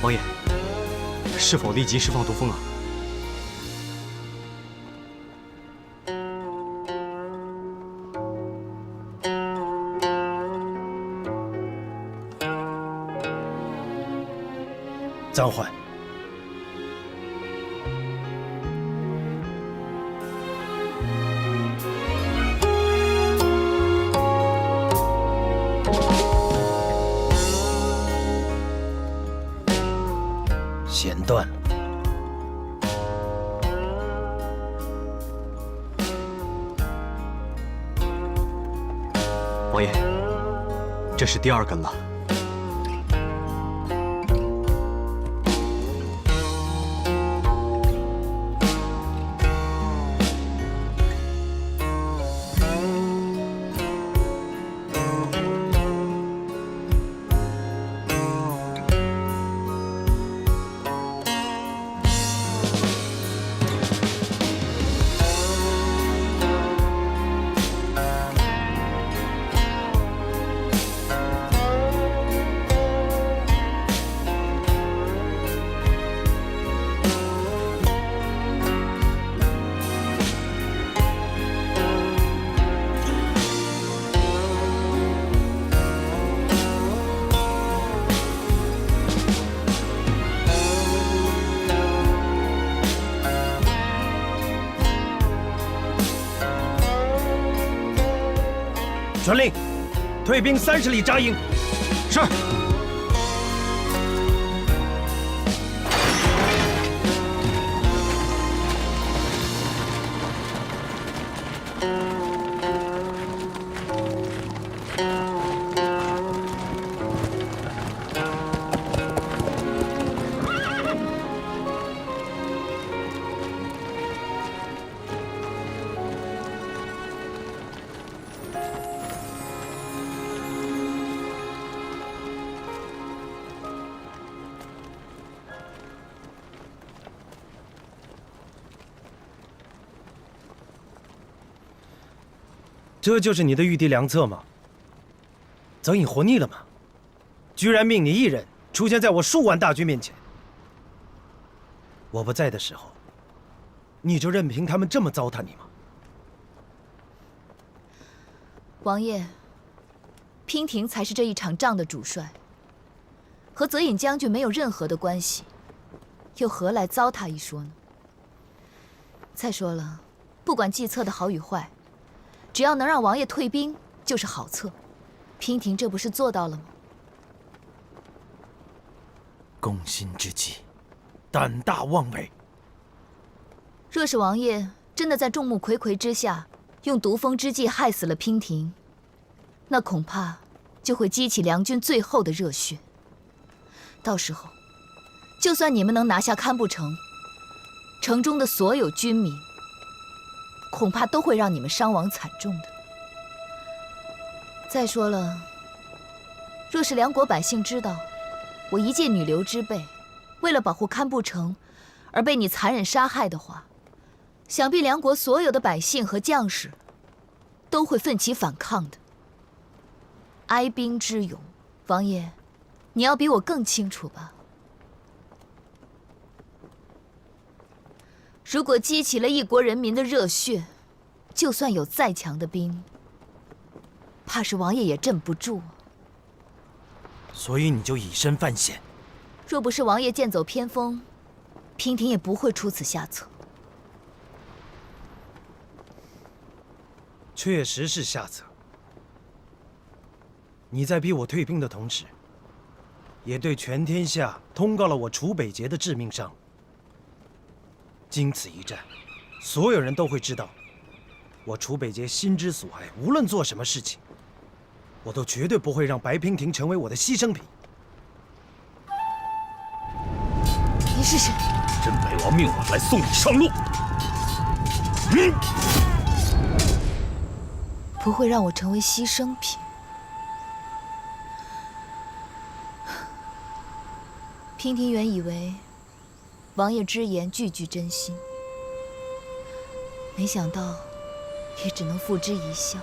王爷，是否立即释放毒蜂啊？暂缓。弦断了。王爷，这是第2根了。传令，退兵30里扎营。是。这就是你的御敌良策吗？早已活腻了吗？居然命你一人出现在我数万大军面前。我不在的时候，你就任凭他们这么糟蹋你吗？王爷，娉婷才是这一场仗的主帅，和泽隐将军没有任何的关系，又何来糟蹋一说呢？再说了，不管计策的好与坏，只要能让王爷退兵，就是好策。娉婷这不是做到了吗？攻心之计，胆大妄为。若是王爷真的在众目睽睽之下用毒蜂之计害死了娉婷，那恐怕就会激起梁军最后的热血。到时候，就算你们能拿下堪布城，城中的所有军民，恐怕都会让你们伤亡惨重的。再说了，若是梁国百姓知道我一介女流之辈，为了保护堪布城而被你残忍杀害的话，想必梁国所有的百姓和将士都会奋起反抗的。哀兵之勇，王爷，你要比我更清楚吧？如果激起了一国人民的热血，就算有再强的兵，怕是王爷也镇不住。所以你就以身犯险。若不是王爷剑走偏锋，娉婷也不会出此下策。确实是下策。你在逼我退兵的同时，也对全天下通告了我楚北节的致命伤。经此一战，所有人都会知道，我楚北节心之所爱，无论做什么事情，我都绝对不会让白娉婷成为我的牺牲品。你是谁？真北王命我来送你上路。不会让我成为牺牲品。娉婷原以为王爷之言句句真心，没想到也只能付之一笑。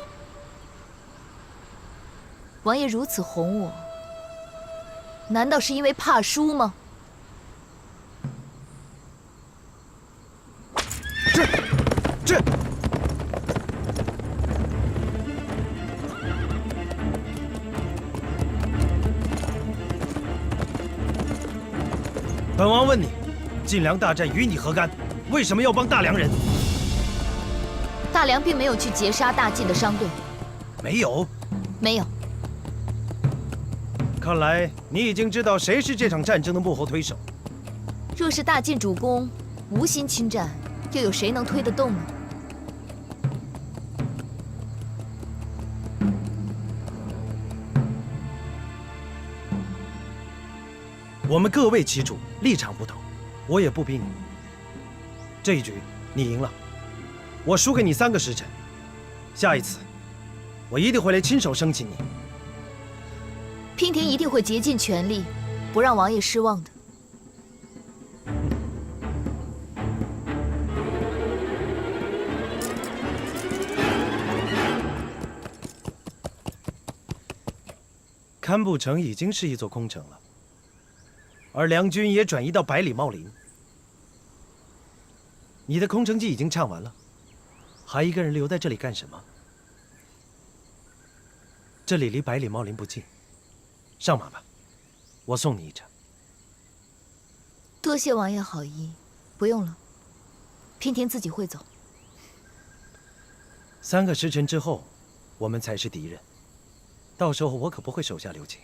王爷如此哄我，难道是因为怕输吗？这！本王问你，晋梁大战与你何干？为什么要帮大梁人？大梁并没有去截杀大晋的商队。没有？没有。看来你已经知道谁是这场战争的幕后推手。若是大晋主公无心侵占，又有谁能推得动呢？我们各为其主，立场不同，我也不逼你。这一局你赢了，我输给你3个时辰。下一次，我一定会来亲手生擒你。娉婷一定会竭尽全力，不让王爷失望的。堪布城已经是一座空城了。而梁军也转移到百里茂林。你的空城计已经唱完了，还一个人留在这里干什么？这里离百里茂林不近，上马吧，我送你一程。多谢王爷好意，不用了，娉婷自己会走。3个时辰之后，我们才是敌人，到时候我可不会手下留情。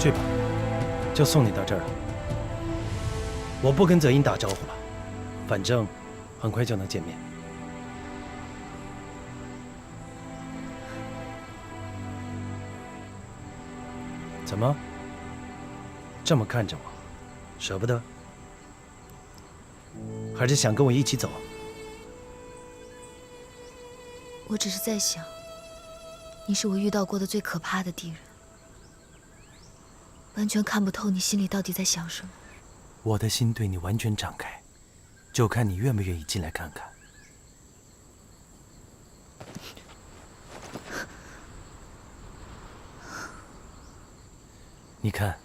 去吧，就送你到这儿了。我不跟泽英打招呼了，反正很快就能见面。怎么这么看着我？舍不得？还是想跟我一起走？我只是在想，你是我遇到过的最可怕的敌人，完全看不透你心里到底在想什么。我的心对你完全敞开，就看你愿不愿意进来看看。你看，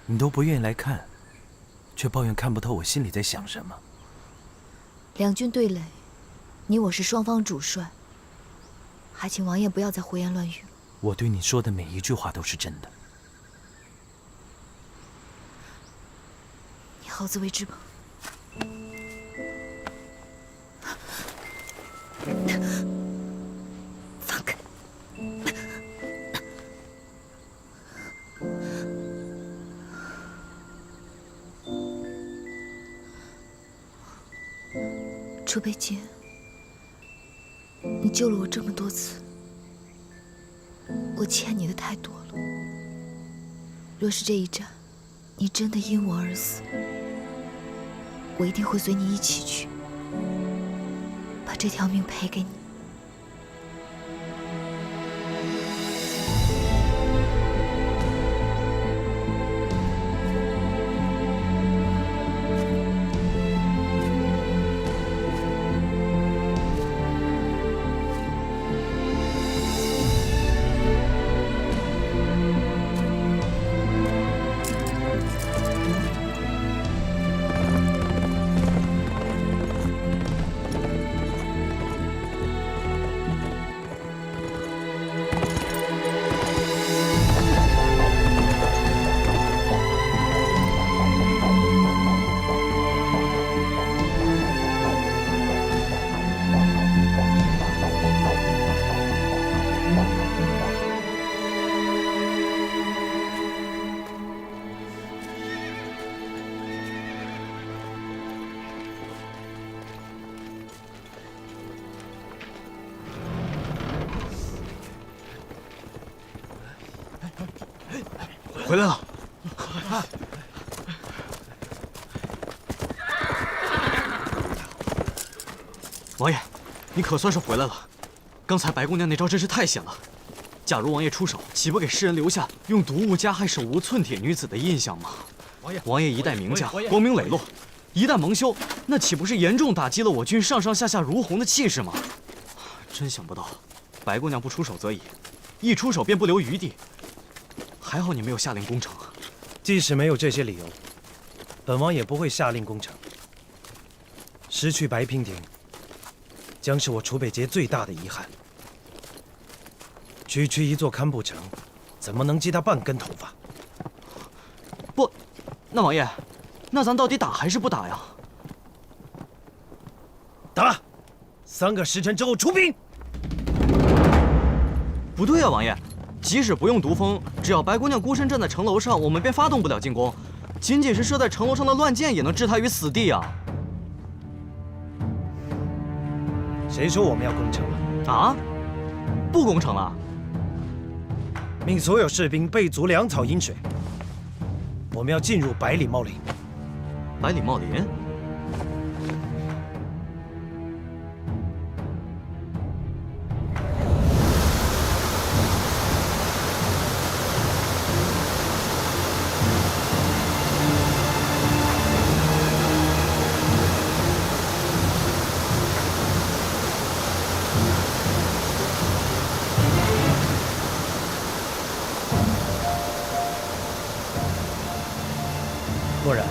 你都不愿意来看，却抱怨看不透我心里在想什么。两军对垒，你我是双方主帅，还请王爷不要再胡言乱语。我对你说的每一句话都是真的。你好自为之吧。放开！楚北杰，你救了我这么多次，我欠你的太多了。若是这一战，你真的因我而死，我一定会随你一起去，把这条命赔给你。回来了。王爷，你可算是回来了。刚才白姑娘那招真是太险了。假如王爷出手，岂不给世人留下用毒物加害手无寸铁女子的印象吗？王爷一代名将，光明磊落，一旦蒙羞，那岂不是严重打击了我军上上下下如虹的气势吗？真想不到，白姑娘不出手则已，一出手便不留余地。还好你没有下令攻城。即使没有这些理由，本王也不会下令攻城。失去白娉婷，将是我楚北节最大的遗憾。区区一座堪布城，怎么能记他半根头发？不，那王爷，那咱到底打还是不打呀？打！3个时辰之后出兵。不对啊，王爷。即使不用毒蜂，只要白姑娘孤身站在城楼上，我们便发动不了进攻。仅仅是射在城楼上的乱箭，也能置她于死地啊！谁说我们要攻城了？啊？不攻城了？命所有士兵备足粮草饮水。我们要进入百里茂林。百里茂林？洛然，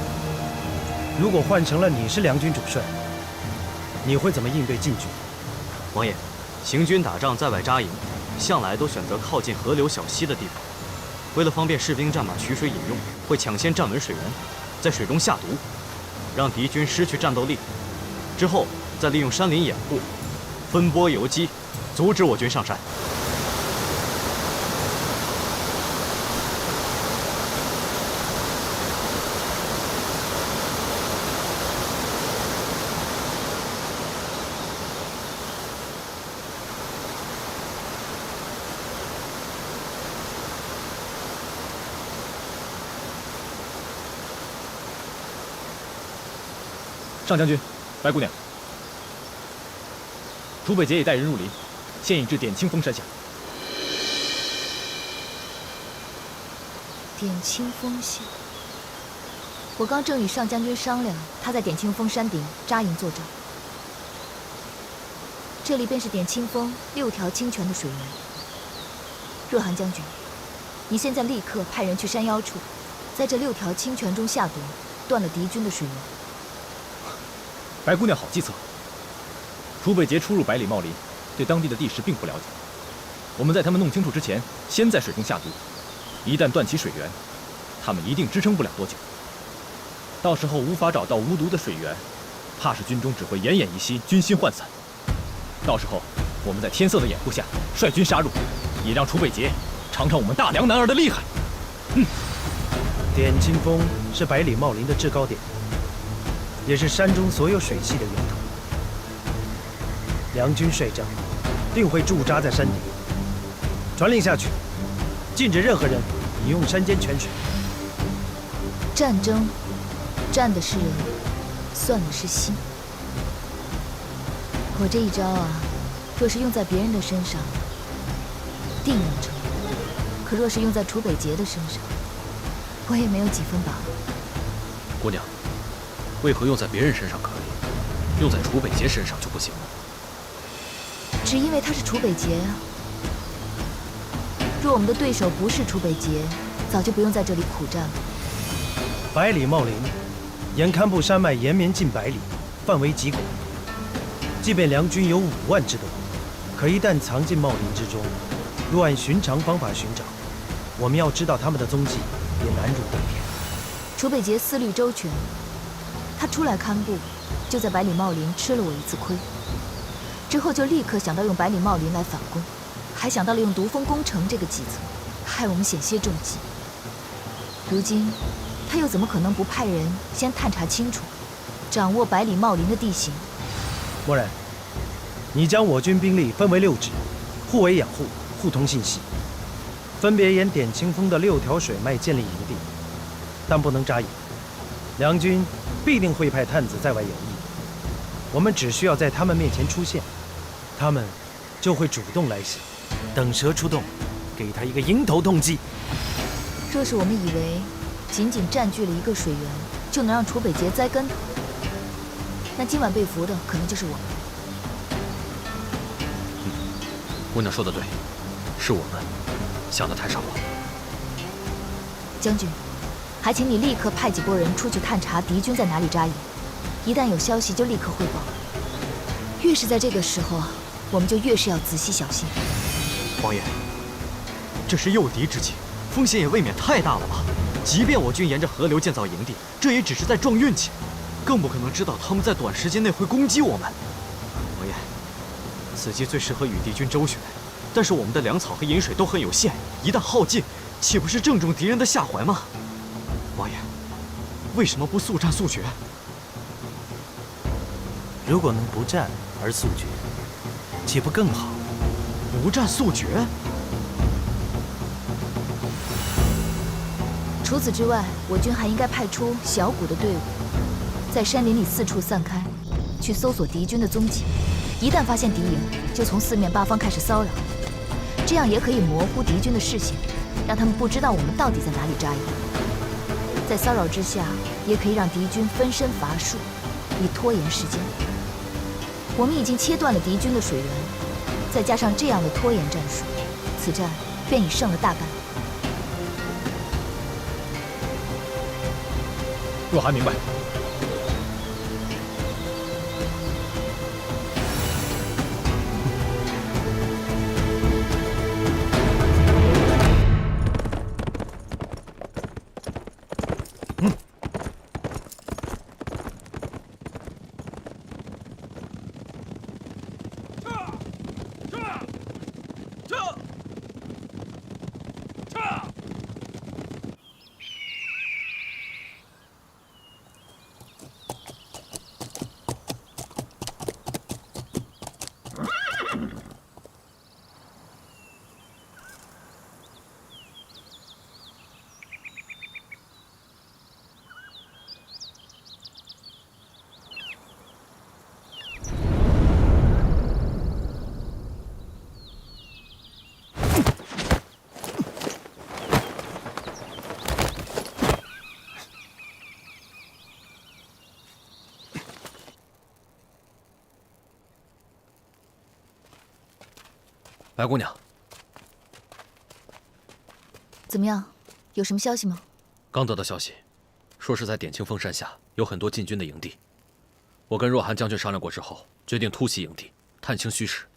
如果换成了你是梁军主帅，你会怎么应对晋军？王爷，行军打仗在外扎营，向来都选择靠近河流小溪的地方。为了方便士兵战马取水饮用，会抢先站稳水源，在水中下毒，让敌军失去战斗力。之后再利用山林掩护，分拨游击，阻止我军上山。上将军，白姑娘，楚北杰已带人入林，现引至点清峰山下。点清峰下，我刚正与上将军商量，他在点清峰山顶扎营作战。这里便是点清峰6条清泉的水源。若寒将军，你现在立刻派人去山腰处，在这6条清泉中下毒，断了敌军的水源。白姑娘好计策。楚北杰初入百里茂林，对当地的地势并不了解。我们在他们弄清楚之前，先在水中下毒，一旦断其水源，他们一定支撑不了多久。到时候无法找到无毒的水源，怕是军中只会奄奄一息，军心涣散。到时候我们在天色的掩护下率军杀入，也让楚北杰尝尝我们大梁男儿的厉害。点清峰是百里茂林的制高点，也是山中所有水系的源头。梁军帅帐定会驻扎在山顶，传令下去，禁止任何人饮用山间泉水。战争，战的是人，算的是心。我这一招啊，若是用在别人的身上，定能成功；可若是用在楚北杰的身上，我也没有几分把握。姑娘，为何用在别人身上可以，用在楚北杰身上就不行了？只因为他是楚北杰啊。若我们的对手不是楚北杰，早就不用在这里苦战了。百里茂林沿堪布山脉延绵近百里，范围极广。即便梁军有5万之多，可一旦藏进茂林之中，若按寻常方法寻找，我们要知道他们的踪迹也难如登天。楚北杰思虑周全，他出来堪布，就在百里茂林吃了我一次亏，之后就立刻想到用百里茂林来反攻，还想到了用毒蜂攻城这个计策，害我们险些中计。如今，他又怎么可能不派人先探查清楚，掌握百里茂林的地形？默然，你将我军兵力分为6支，互为养护，互通信息，分别沿点清峰的6条水脉建立营地，但不能扎营。梁军必定会派探子在外游弋，我们只需要在他们面前出现，他们就会主动来袭，等蛇出洞，给他一个迎头痛击。若是我们以为仅仅占据了一个水源就能让楚北杰栽跟头，那今晚被俘的可能就是我们。姑娘说的对，是我们想的太少了。将军，还请你立刻派几拨人出去探查敌军在哪里扎营，一旦有消息就立刻汇报。越是在这个时候，我们就越是要仔细小心。王爷，这是诱敌之计，风险也未免太大了吧？即便我军沿着河流建造营地，这也只是在撞运气，更不可能知道他们在短时间内会攻击我们。王爷，此计最适合与敌军周旋，但是我们的粮草和饮水都很有限，一旦耗尽，岂不是正中敌人的下怀吗？王爷，为什么不速战速决？如果能不战而速决，岂不更好？不战速决？除此之外，我军还应该派出小股的队伍，在山林里四处散开，去搜索敌军的踪迹。一旦发现敌营，就从4面8方开始骚扰，这样也可以模糊敌军的视线，让他们不知道我们到底在哪里扎营。在骚扰之下，也可以让敌军分身乏术，以拖延时间。我们已经切断了敌军的水源，再加上这样的拖延战术，此战便已胜了大半。若寒明白。白姑娘，怎么样？有什么消息吗？刚得到消息，说是在点清峰山下有很多禁军的营地。我跟若寒将军商量过之后，决定突袭营地，探清虚实，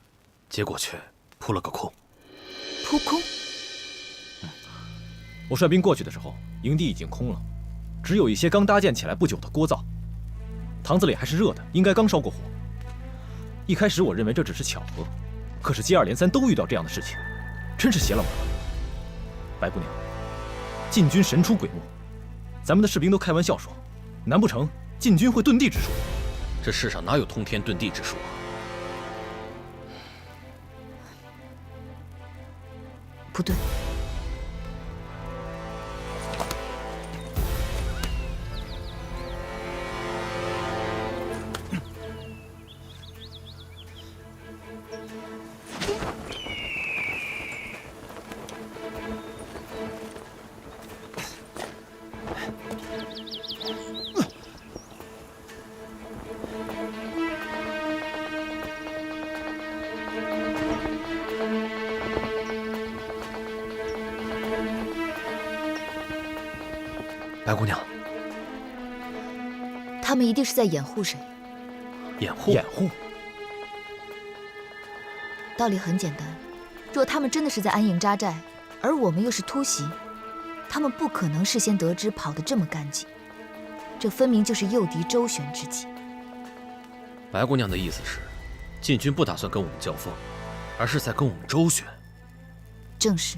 结果却扑了个空。扑空？我率兵过去的时候，营地已经空了，只有一些刚搭建起来不久的锅灶，堂子里还是热的，应该刚烧过火。一开始我认为这只是巧合，可是接二连三都遇到这样的事情，真是邪了门了。白姑娘，禁军神出鬼没，咱们的士兵都开玩笑说，难不成禁军会遁地之术？这世上哪有通天遁地之术啊？不对。白姑娘，他们一定是在掩护谁？掩护？掩护？道理很简单，若他们真的是在安营扎寨，而我们又是突袭，他们不可能事先得知跑得这么干净，这分明就是诱敌周旋之计。白姑娘的意思是，禁军不打算跟我们交锋，而是在跟我们周旋。正是。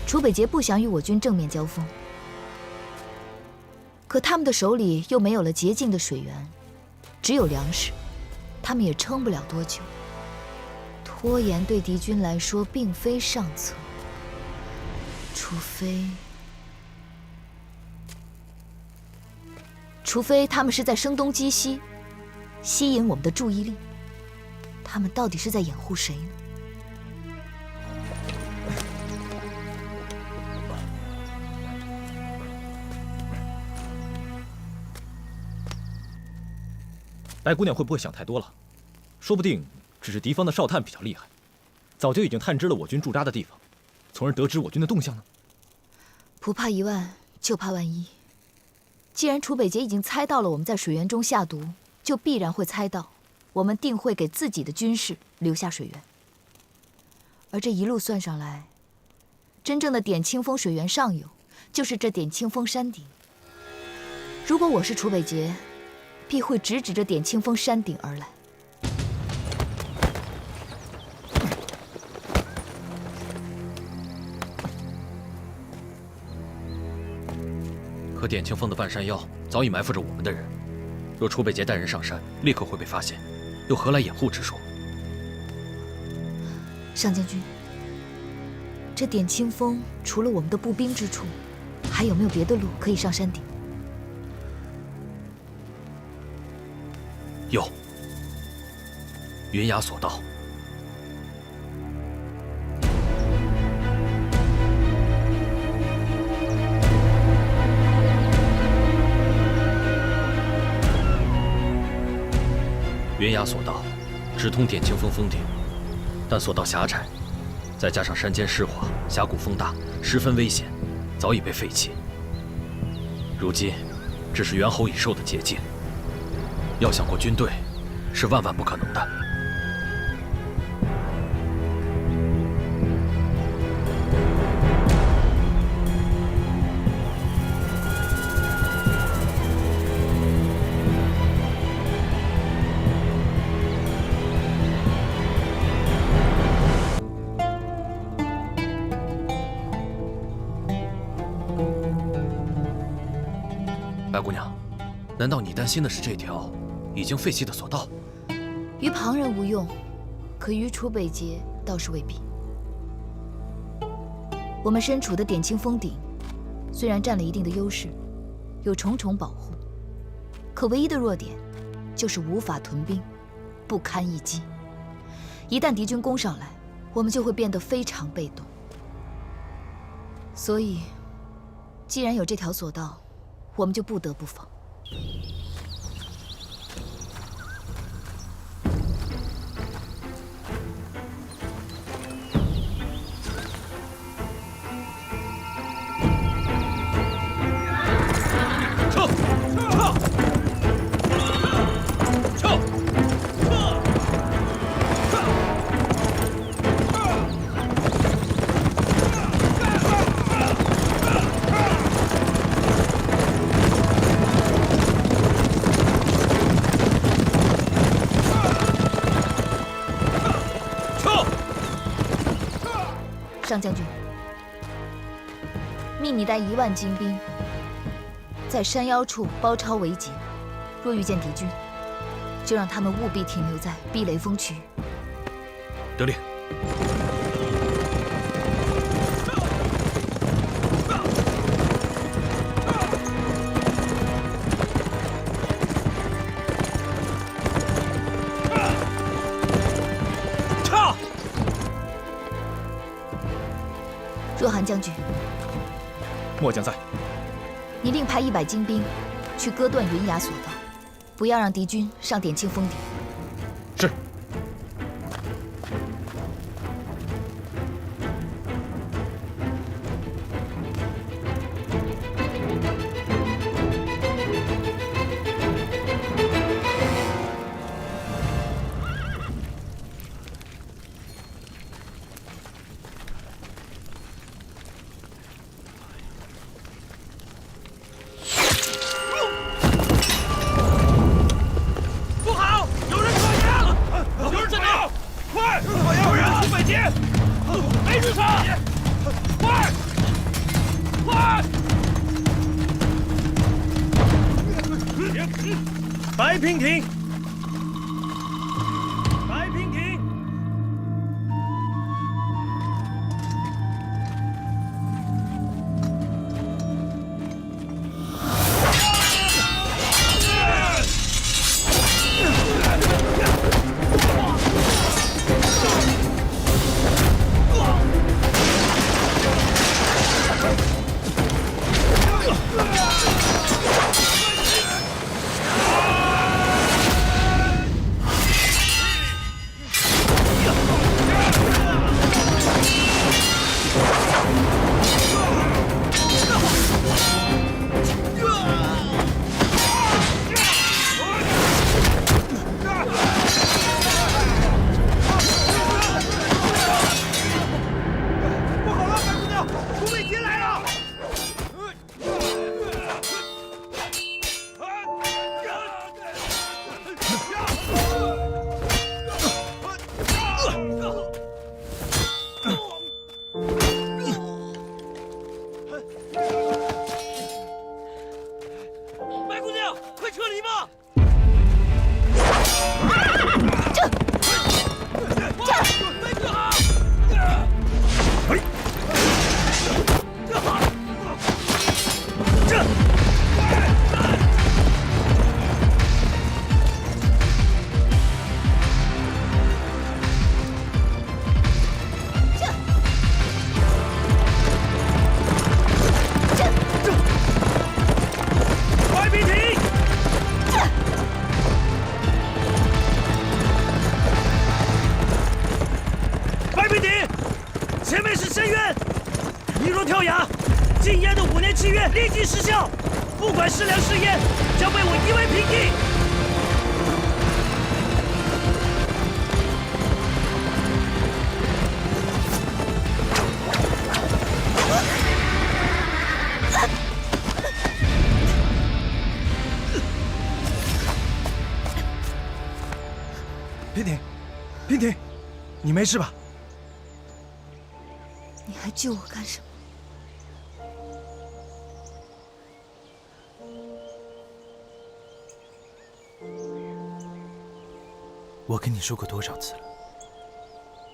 楚北捷不想与我军正面交锋，可他们的手里又没有了洁净的水源，只有粮食，他们也撑不了多久。拖延对敌军来说并非上策，除非他们是在声东击西，吸引我们的注意力。他们到底是在掩护谁呢？白姑娘会不会想太多了？说不定只是敌方的哨探比较厉害，早就已经探知了我军驻扎的地方，从而得知我军的动向呢？不怕一万，就怕万一。既然楚北捷已经猜到了我们在水源中下毒，就必然会猜到我们定会给自己的军士留下水源。而这一路算上来，真正的点清峰水源上游，就是这点清峰山顶。如果我是楚北捷，必会直指着点清峰山顶而来。可点清峰的半山腰早已埋伏着我们的人，若楚北捷带人上山，立刻会被发现，又何来掩护之说？上将军，这点清峰除了我们的步兵之处，还有没有别的路可以上山顶？有，云崖索道。云崖索道直通点清峰峰顶，但索道狭窄，再加上山间湿滑、峡谷风大，十分危险，早已被废弃。如今只是猿猴蚁兽的捷径。要想过军队，是万万不可能的。白姑娘，难道你担心的是这条已经废弃的索道？于旁人无用，可于楚北捷倒是未必。我们身处的点清峰顶，虽然占了一定的优势，有重重保护，可唯一的弱点就是无法屯兵，不堪一击。一旦敌军攻上来，我们就会变得非常被动。所以，既然有这条索道，我们就不得不防。上将军，命你带1万精兵，在山腰处包抄围截。若遇见敌军，就让他们务必停留在避雷峰区域。得令。若寒将军，末将在。你另派100精兵去割断云崖索道，不要让敌军上点庆峰顶。是。白平亭，白平亭，立即失效，不管是粮是烟，将被我夷为平地。平婷，平婷，你没事吧？你还救我干什么？我跟你说过多少次了，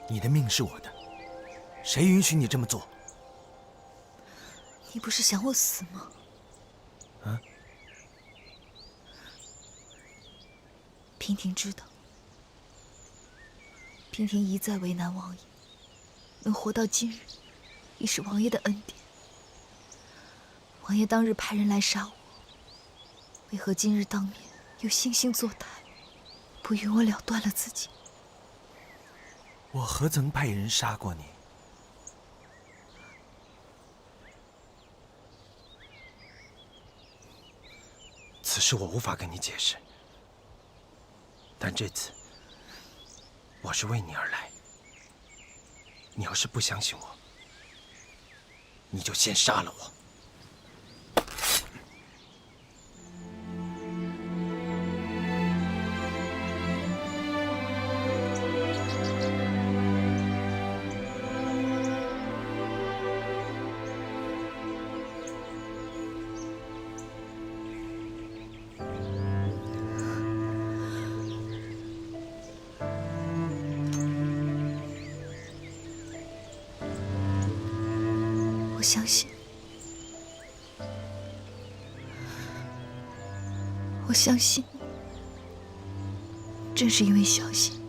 你的命是我的，谁允许你这么做？你不是想我死吗？啊？娉婷知道，娉婷一再为难王爷，能活到今日，已是王爷的恩典。王爷当日派人来杀我，为何今日当面又惺惺作态？不与我了断了自己。我何曾派人杀过你？此事我无法跟你解释，但这次我是为你而来。你要是不相信我，你就先杀了我。我相信，我相信，正是因为相信，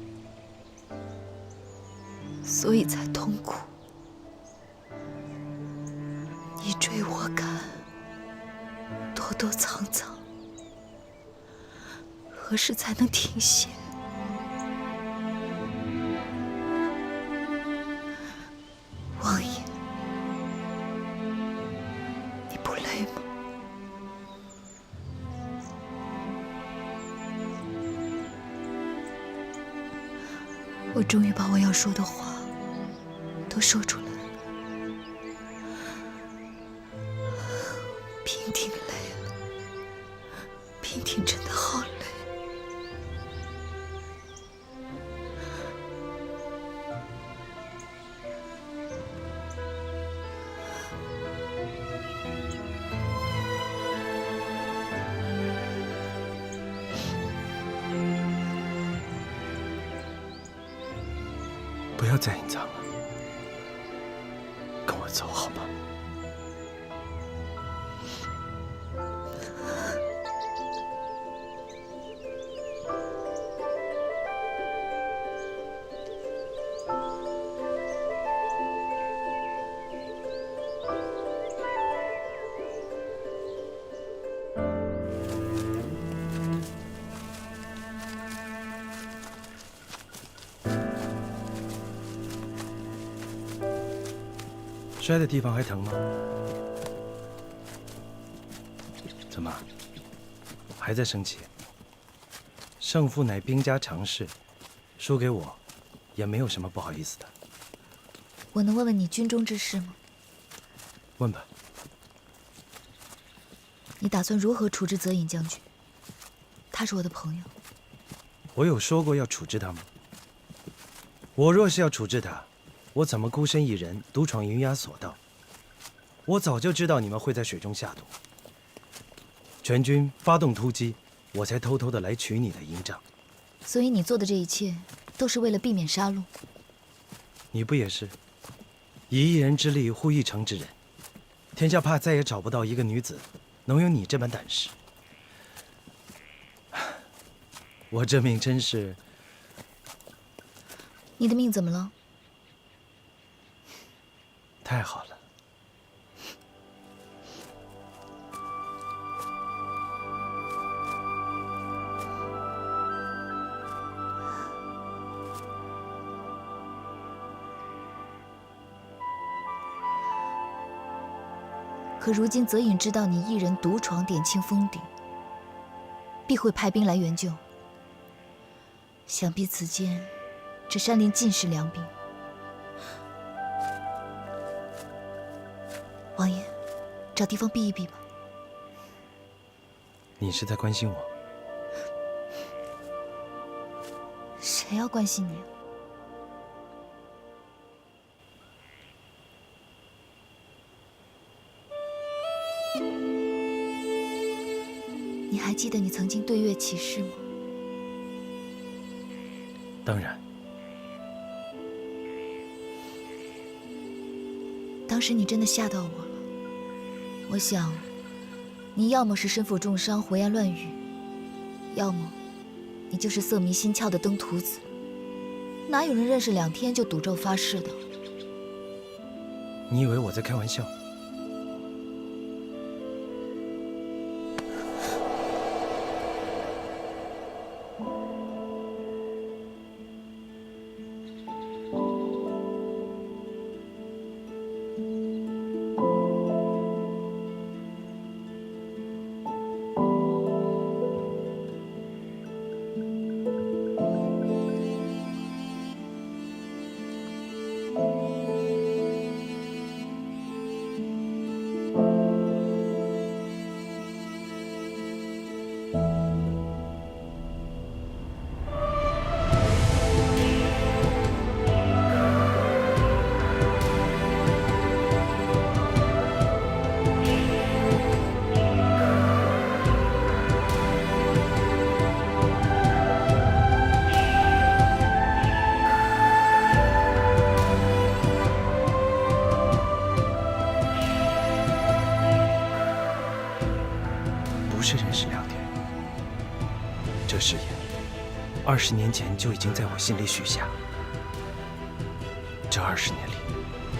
所以才痛苦。你追我赶，躲躲藏藏，何时才能停歇？王爷，你不累吗？我终于把我要说的话都说出来了。娉婷累了，娉婷真的好累。不要再隐藏了，跟我走好吗？摔的地方还疼吗？怎么，还在生气？胜负乃兵家常事，输给我，也没有什么不好意思的。我能问问你军中之事吗？问吧。你打算如何处置泽隐将军？他是我的朋友。我有说过要处置他吗？我若是要处置他，我怎么孤身一人独闯云崖索道？我早就知道你们会在水中下毒，全军发动突击，我才偷偷的来取你的营帐。所以你做的这一切，都是为了避免杀戮。你不也是？以一人之力护一城之人，天下怕再也找不到一个女子，能有你这般胆识。我这命真是……你的命怎么了？太好了。可如今泽隐知道你一人独闯点青峰顶，必会派兵来援救。想必此间，这山林尽是良兵。王爷，找地方避一避吧。你是在关心我？谁要关心你啊？你还记得你曾经对月起誓吗？当然。当时你真的吓到我了。我想，你要么是身负重伤胡言乱语，要么你就是色迷心窍的登徒子。哪有人认识2天就赌咒发誓的？你以为我在开玩笑？是认识2天。这誓言，20年前就已经在我心里许下。这20年里，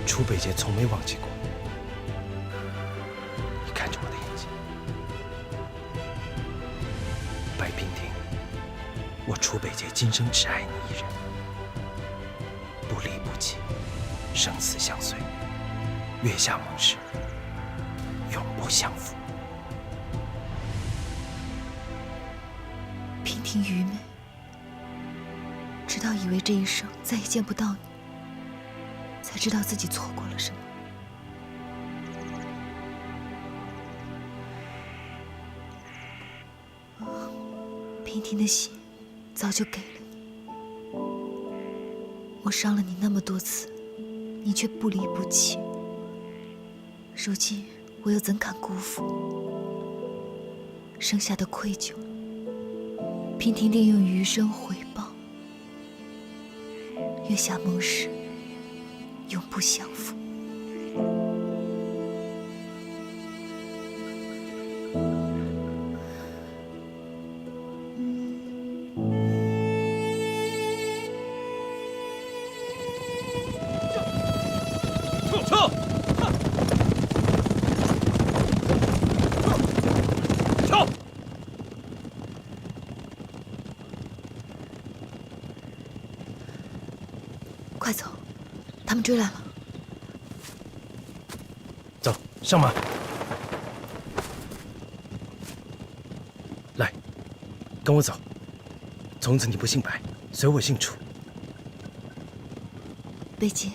楚北杰从没忘记过。你看着我的眼睛，白娉婷，我楚北杰今生只爱你一人，不离不弃，生死相随，月下盟誓，永不相负。娉婷愚昧，直到以为这一生再也见不到你，才知道自己错过了什么。娉婷的心早就给了你，我伤了你那么多次，你却不离不弃。如今我又怎敢辜负？剩下的愧疚，娉婷定用余生回报。月下盟誓，永不相负。快走，他们追来了。走上马。来，跟我走。从此你不姓白，随我姓楚。北杰，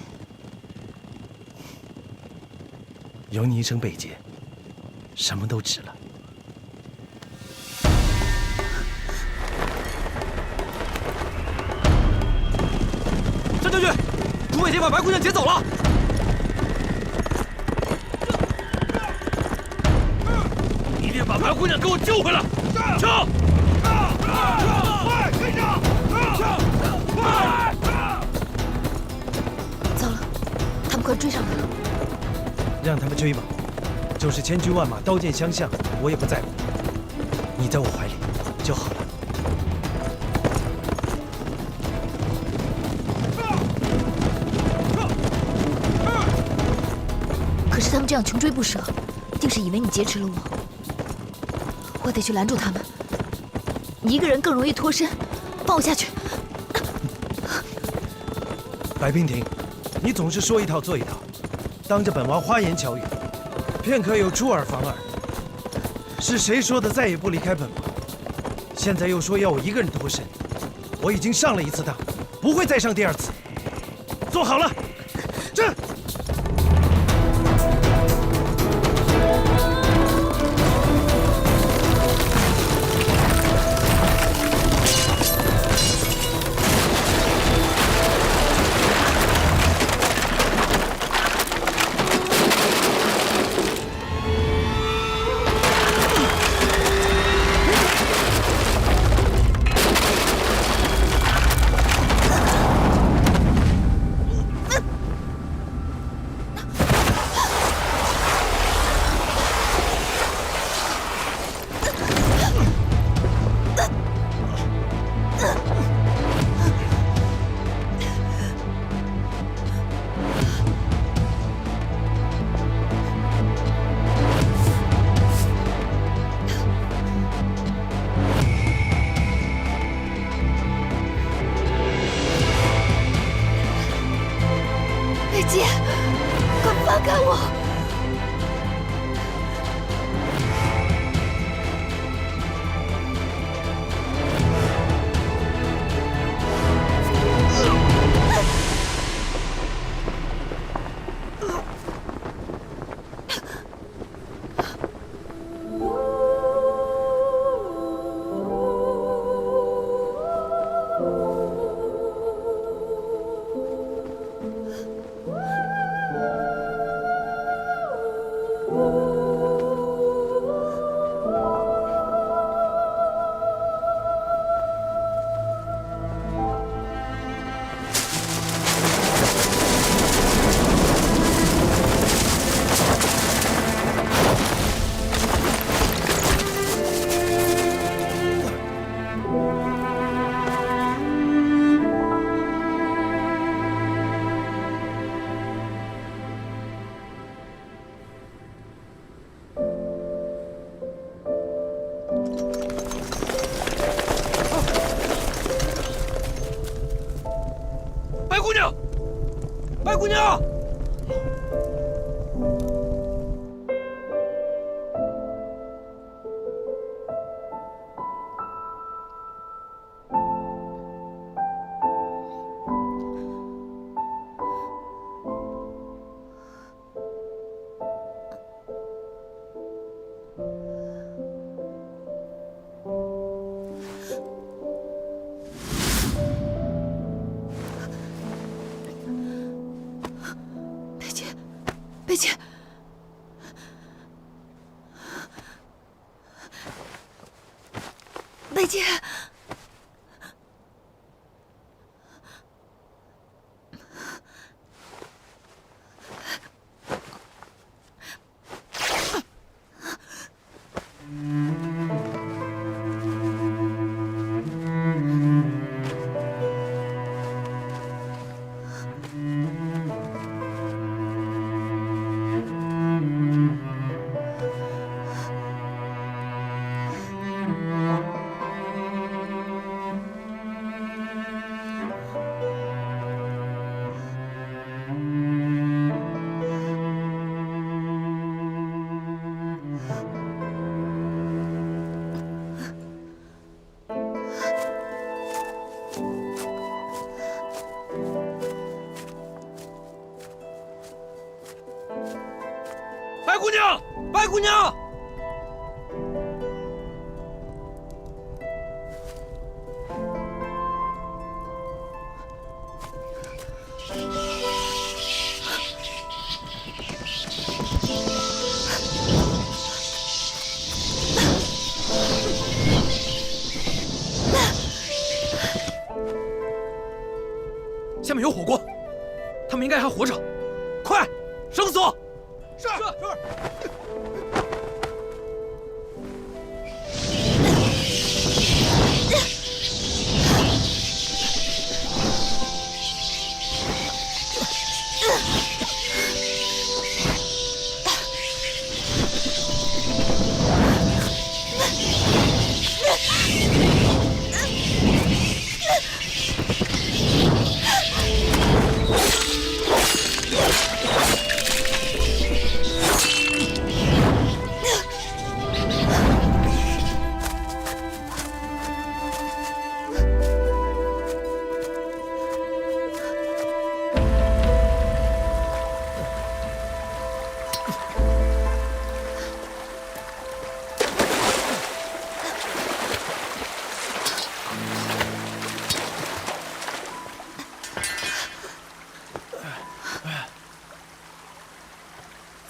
有你一声北杰，什么都值了。张将军，楚北杰把白姑娘劫走了。一定把白姑娘给我救回来！撤！快，队长！快！糟了，他们快追上来了。让他们追吧，就是千军万马、刀剑相向，我也不在乎。你在我怀里就好了。可是他们这样穷追不舍，定是以为你劫持了我。我得去拦住他们。你一个人更容易脱身，放我下去。白娉婷，你总是说一套做一套，当着本王花言巧语，片刻又出尔反尔。是谁说的再也不离开本王？现在又说要我一个人脱身，我已经上了1次当，不会再上第2次。坐好了，站！北姐，白姑娘，白姑娘！下面有火光，他们应该还活着，快，绳索！是。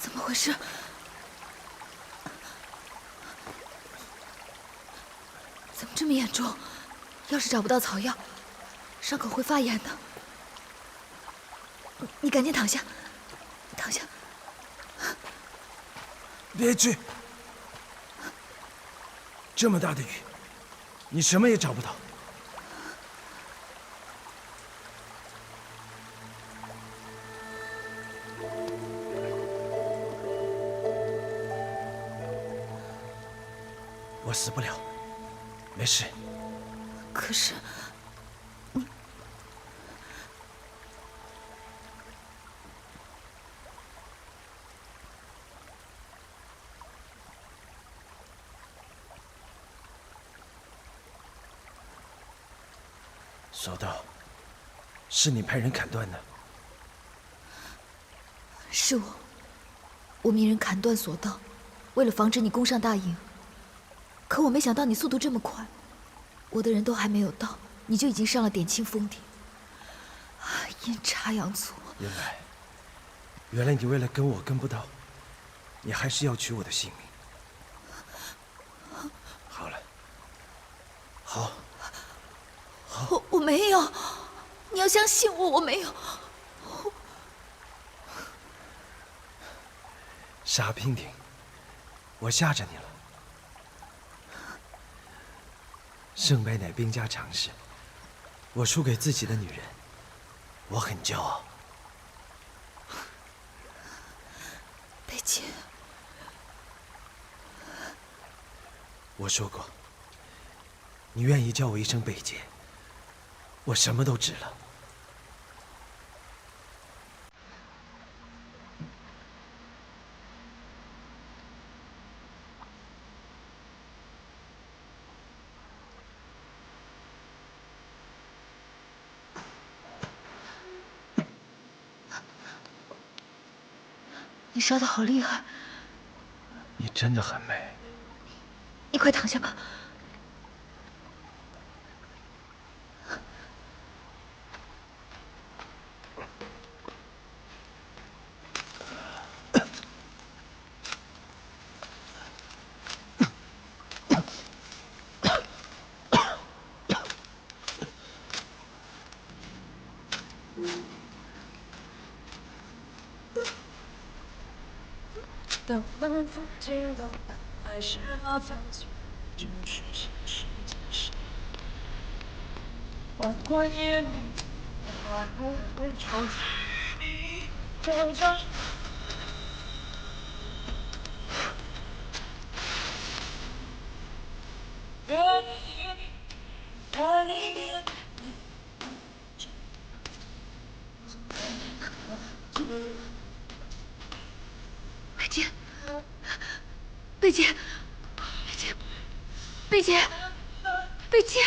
怎么回事？怎么这么严重？要是找不到草药，伤口会发炎的。你赶紧躺下，躺下。别去！这么大的雨，你什么也找不到。我死不了，没事。可是，索道，是你派人砍断的？是我命人砍断索道，为了防止你攻上大营。可我没想到你速度这么快，我的人都还没有到，你就已经上了点青峰顶。阴差阳错。原来你为了跟我跟不到，你还是要取我的性命。好了，好，我没有，你要相信我，我没有。沙娉婷，我吓着你了。胜败乃兵家常事，我输给自己的女人，我很骄傲。北姐，我说过，你愿意叫我一声北姐，我什么都值了。你烧得好厉害，你真的很美。你快躺下吧。的晚风听到还是那放肆，就是现实现实。万光夜里，我不会抽取你，就这。贝姐，贝姐，贝姐，贝姐。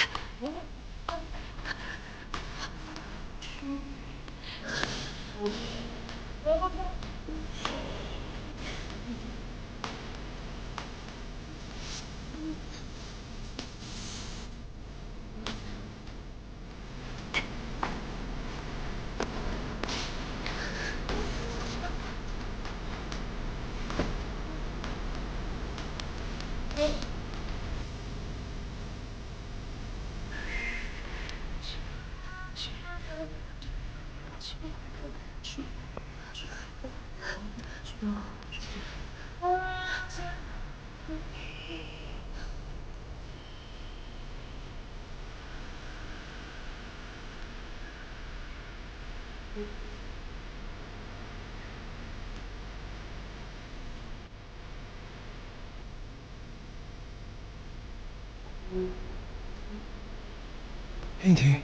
婷婷。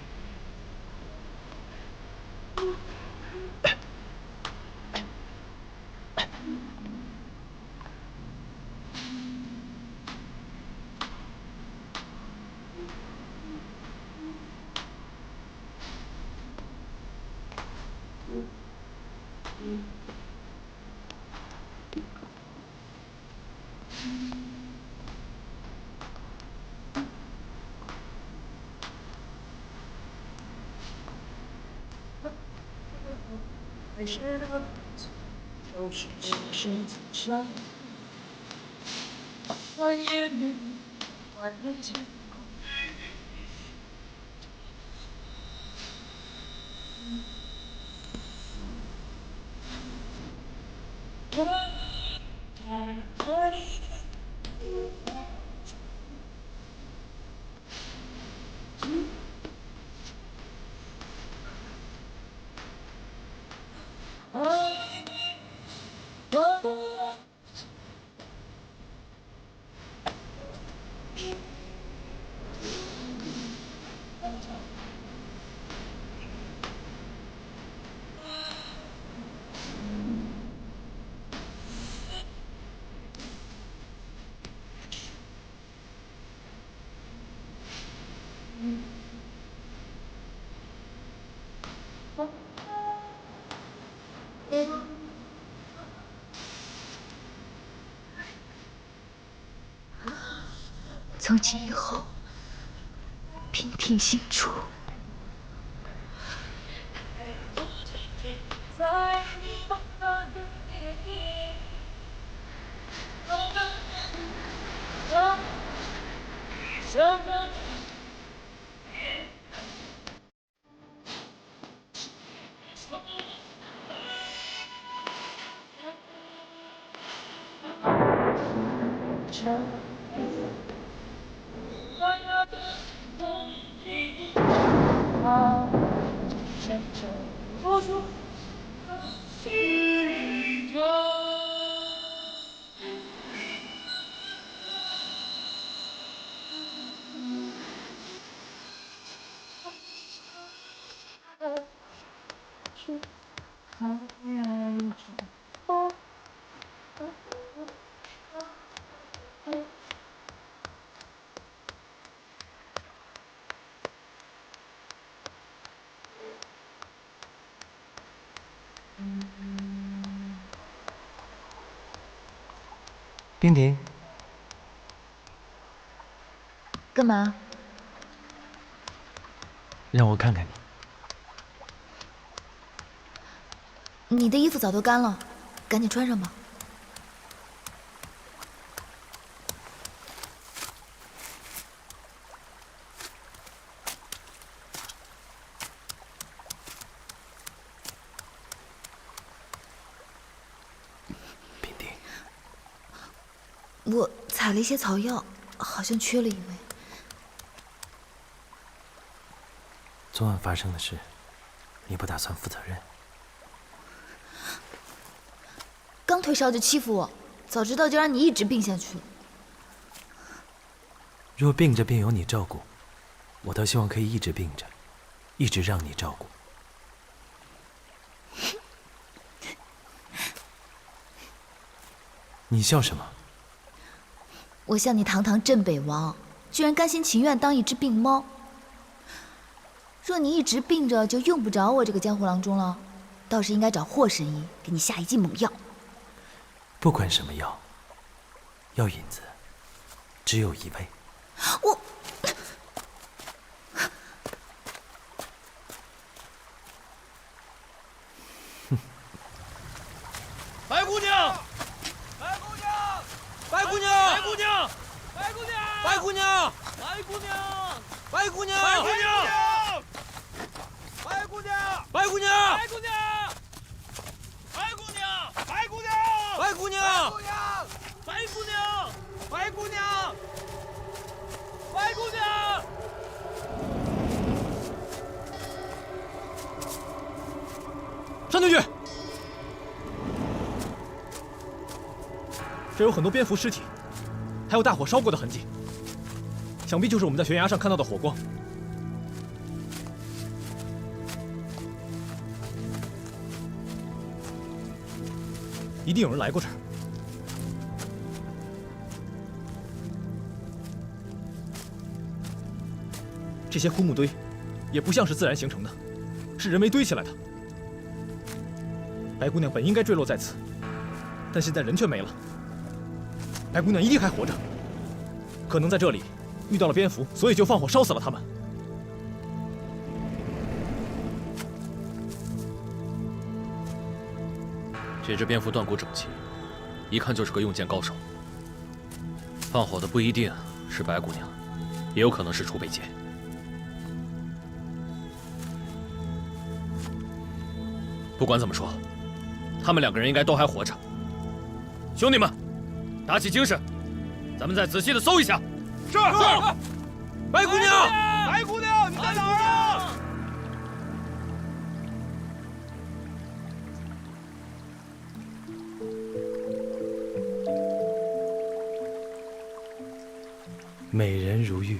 还是那就是现实自身。我也没换了天空。从今以后，平定心处。冰婷，干嘛？让我看看你。你的衣服早都干了，赶紧穿上吧。冰婷，我采了一些草药，好像缺了一味。昨晚发生的事，你不打算负责任？刚退烧就欺负我，早知道就让你一直病下去了。若病着便由你照顾，我倒希望可以一直病着，一直让你照顾。你笑什么？我向你堂堂镇北王，居然甘心情愿当一只病猫。若你一直病着，就用不着我这个江湖郎中了，倒是应该找霍神医给你下一剂猛药。不管什么药，药引子只有一味。我。白姑娘，白姑娘，白姑娘，白姑娘，白姑娘，白姑娘，白姑娘，白姑娘，白姑娘，白姑娘，白姑娘，白姑娘，白姑娘，白姑娘，白姑娘，白姑娘，白姑娘，白姑娘，白姑娘。上进去！这有很多蝙蝠尸体，还有大火烧过的痕迹，想必就是我们在悬崖上看到的火光。一定有人来过这儿。这些枯木堆，也不像是自然形成的，是人为堆起来的。白姑娘本应该坠落在此，但现在人却没了。白姑娘一定还活着，可能在这里遇到了蝙蝠，所以就放火烧死了他们。这只蝙蝠断骨整齐，一看就是个用剑高手。放火的不一定是白姑娘，也有可能是楚北杰。不管怎么说，他们两个人应该都还活着。兄弟们，打起精神，咱们再仔细的搜一下。是。白姑娘，白姑娘，你在哪儿啊？美人如玉，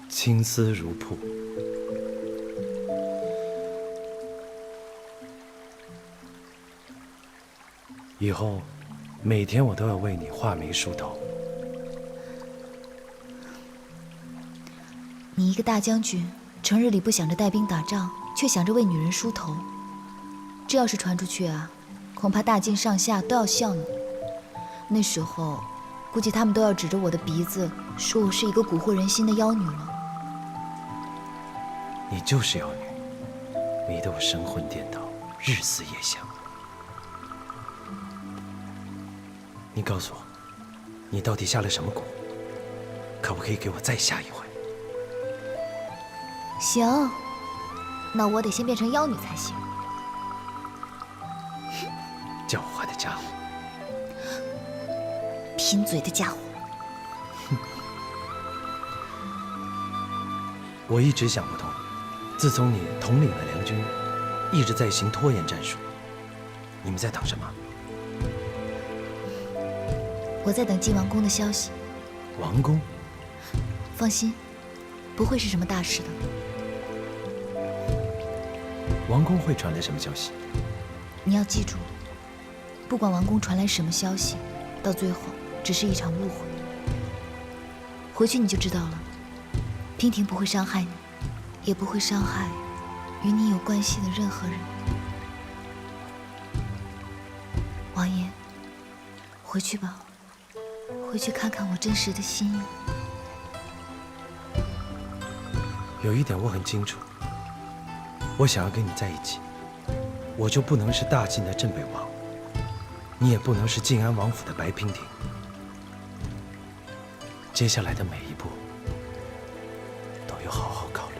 青丝如瀑。以后，每天我都要为你画眉梳头。你一个大将军，成日里不想着带兵打仗，却想着为女人梳头，这要是传出去啊，恐怕大晋上下都要笑你。那时候，估计他们都要指着我的鼻子，说我是一个蛊惑人心的妖女了。你就是妖女，迷得我神魂颠倒，日思夜想。你告诉我，你到底下了什么蛊？可不可以给我再下一回？行，那我得先变成妖女才行。狡猾的家伙，贫嘴的家伙。我一直想不通，自从你统领了梁军，一直在行拖延战术，你们在等什么？我在等晋王宫的消息。王宫？放心，不会是什么大事的。王宫会传来什么消息？你要记住，不管王宫传来什么消息，到最后只是一场误会。回去你就知道了。娉婷不会伤害你，也不会伤害与你有关系的任何人。王爷，回去吧，回去看看我真实的心意。有一点我很清楚，我想要跟你在一起，我就不能是大晋的镇北王，你也不能是晋安王府的白娉婷。接下来的每一步，都要好好考虑。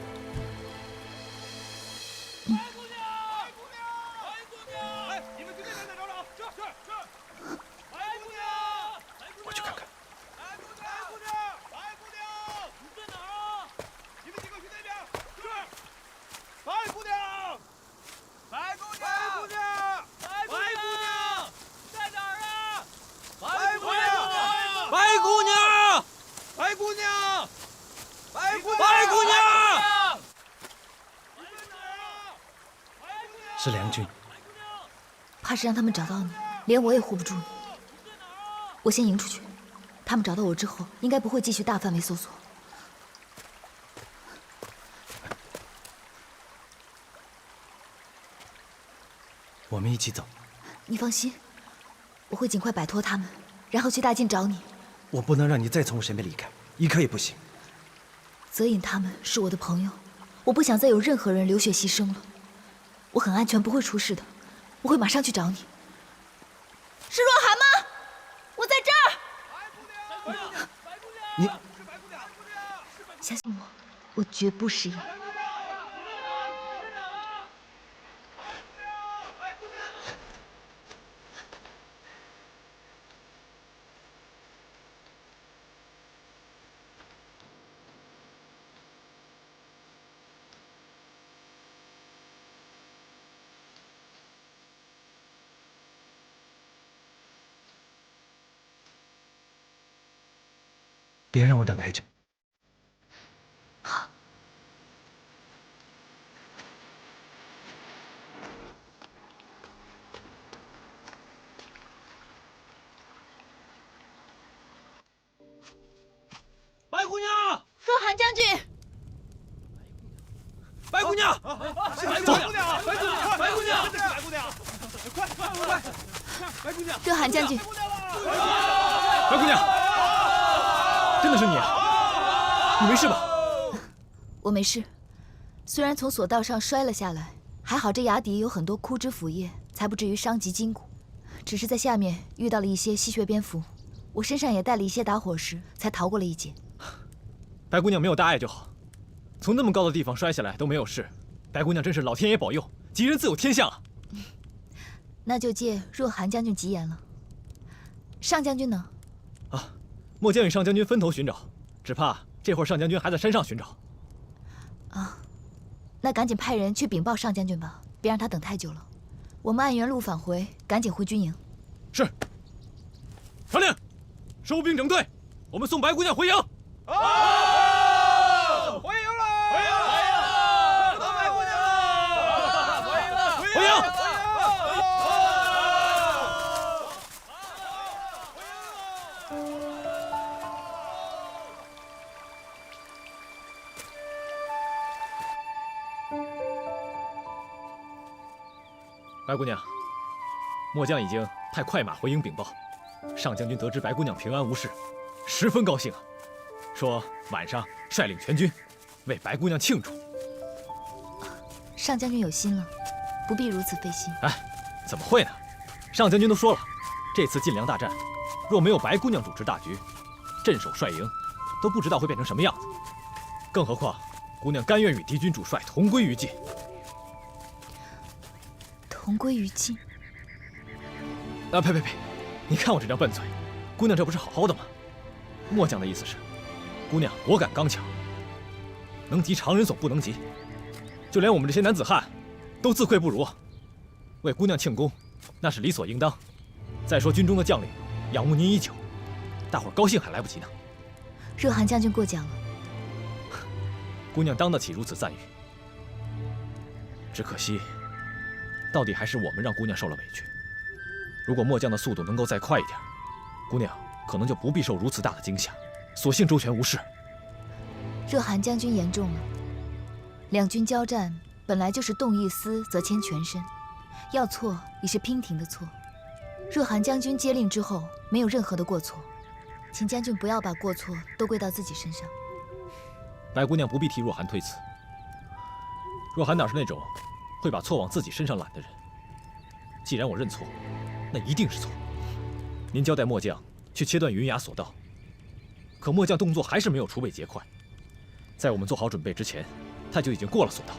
我去看看。是梁军。怕是让他们找到你，连我也护不住你。我先迎出去，他们找到我之后，应该不会继续大范围搜索。我们一起走。你放心，我会尽快摆脱他们，然后去大晋找你。我不能让你再从我身边离开，一刻也不行。泽隐他们是我的朋友，我不想再有任何人流血牺牲了。我很安全，不会出事的。我会马上去找你。是若寒吗？我在这儿。你相信我，我绝不食言。别让我等太久。好。白姑娘，若寒将军，白姑娘，是白姑娘，白姑娘，白姑娘，白姑娘，快，白姑娘，若寒将军，白姑娘，真的是你啊！你没事吧？我没事，虽然从索道上摔了下来，还好这崖底有很多枯枝腐叶，才不至于伤及筋骨。只是在下面遇到了一些吸血蝙蝠，我身上也带了一些打火石，才逃过了一劫。白姑娘没有大碍就好，从那么高的地方摔下来都没有事，白姑娘真是老天爷保佑，吉人自有天相啊！那就借若寒将军吉言了。上将军呢？啊，末将与上将军分头寻找，只怕这会儿上将军还在山上寻找。啊，那赶紧派人去禀报上将军吧，别让他等太久了。我们按原路返回，赶紧回军营。是。传令，收兵整队，我们送白姑娘回营。回营了！回营了！送白姑娘了！回营了！回营！白姑娘，末将已经派快马回营禀报，上将军得知白姑娘平安无事，十分高兴啊，说晚上率领全军为白姑娘庆祝。上将军有心了，不必如此费心。哎，怎么会呢？上将军都说了，这次晋梁大战，若没有白姑娘主持大局，镇守帅营，都不知道会变成什么样子。更何况，姑娘甘愿与敌军主帅同归于尽。同归于尽？啊，呸！你看我这张笨嘴，姑娘这不是好好的吗？末将的意思是，姑娘果敢刚强，能及常人所不能及，就连我们这些男子汉，都自愧不如。为姑娘庆功，那是理所应当。再说军中的将领仰慕您已久，大伙儿高兴还来不及呢。若寒将军过奖了，姑娘当得起如此赞誉。只可惜，到底还是我们让姑娘受了委屈。如果末将的速度能够再快一点，姑娘可能就不必受如此大的惊吓，所幸周全无事。若寒将军言重了，两军交战本来就是动一丝则牵全身，要错也是娉婷的错。若寒将军接令之后没有任何的过错，请将军不要把过错都归到自己身上。白姑娘不必替若寒推辞，若寒哪是那种会把错往自己身上揽的人。既然我认错，那一定是错。您交代末将去切断云崖索道，可末将动作还是没有储备节快。在我们做好准备之前，他就已经过了索道，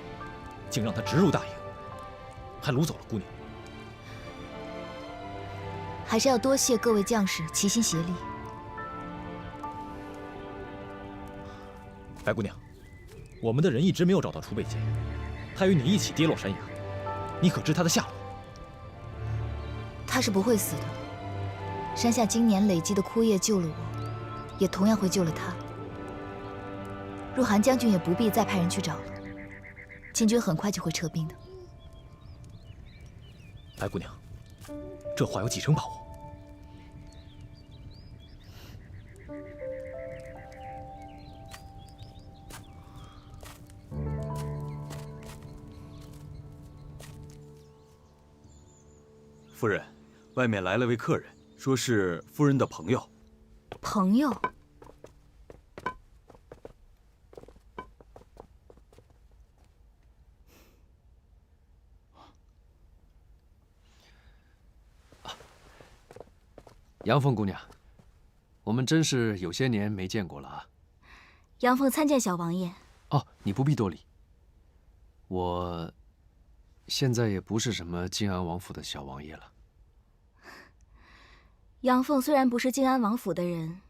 竟让他直入大营，还掳走了姑娘。还是要多谢各位将士齐心协力。白姑娘，我们的人一直没有找到储备节，他与你一起跌落山崖，你可知他的下落？他是不会死的。山下今年累积的枯叶救了我，也同样会救了他。若寒将军也不必再派人去找了，秦军很快就会撤兵的。白姑娘，这话有几成把握？夫人，外面来了位客人，说是夫人的朋友。朋友？杨凤姑娘，我们真是有些年没见过了啊。杨凤参见小王爷。哦，你不必多礼。我现在也不是什么靖安王府的小王爷了。杨凤虽然不是靖安王府的人，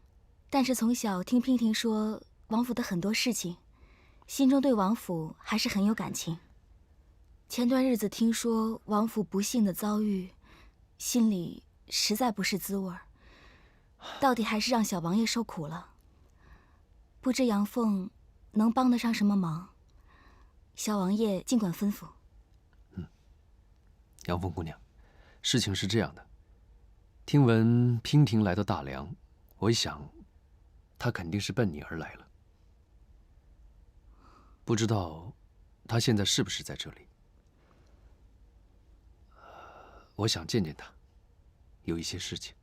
但是从小听娉婷说王府的很多事情，心中对王府还是很有感情。前段日子听说王府不幸的遭遇，心里实在不是滋味儿，到底还是让小王爷受苦了。不知杨凤能帮得上什么忙，小王爷尽管吩咐。杨凤姑娘，事情是这样的，听闻娉婷来到大梁，我一想，她肯定是奔你而来了。不知道她现在是不是在这里？我想见见她，有一些事情。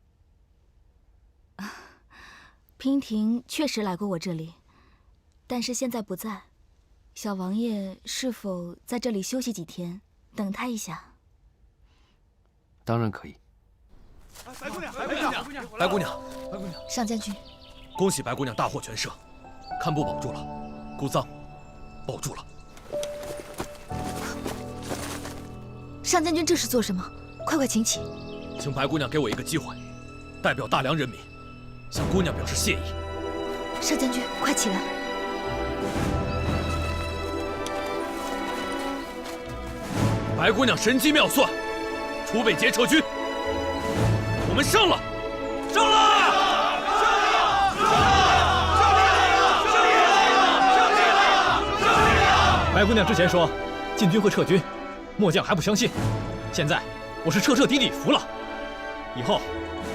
娉婷确实来过我这里，但是现在不在。小王爷是否在这里休息几天，等他一下？当然可以。白姑娘，白姑娘，白姑娘，白姑娘，上将军，恭喜白姑娘大获全胜，堪布保住了，姑臧保住了。上将军这是做什么？快快请起。请白姑娘给我一个机会，代表大梁人民向姑娘表示谢意。上将军，快起来！白姑娘神机妙算，楚北节撤军，我们胜了！胜了！白姑娘之前说晋军会撤军，末将还不相信，现在我是彻彻底底服了。以后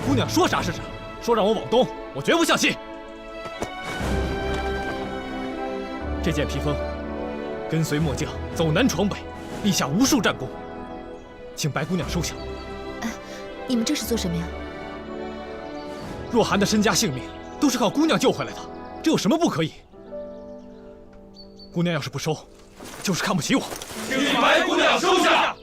姑娘说啥是啥，说让我往东，我绝不相信。这件披风跟随末将走南闯北，立下无数战功，请白姑娘收下。你们这是做什么呀？若涵的身家性命都是靠姑娘救回来的，这有什么不可以？姑娘要是不收，就是看不起我。请白姑娘收下。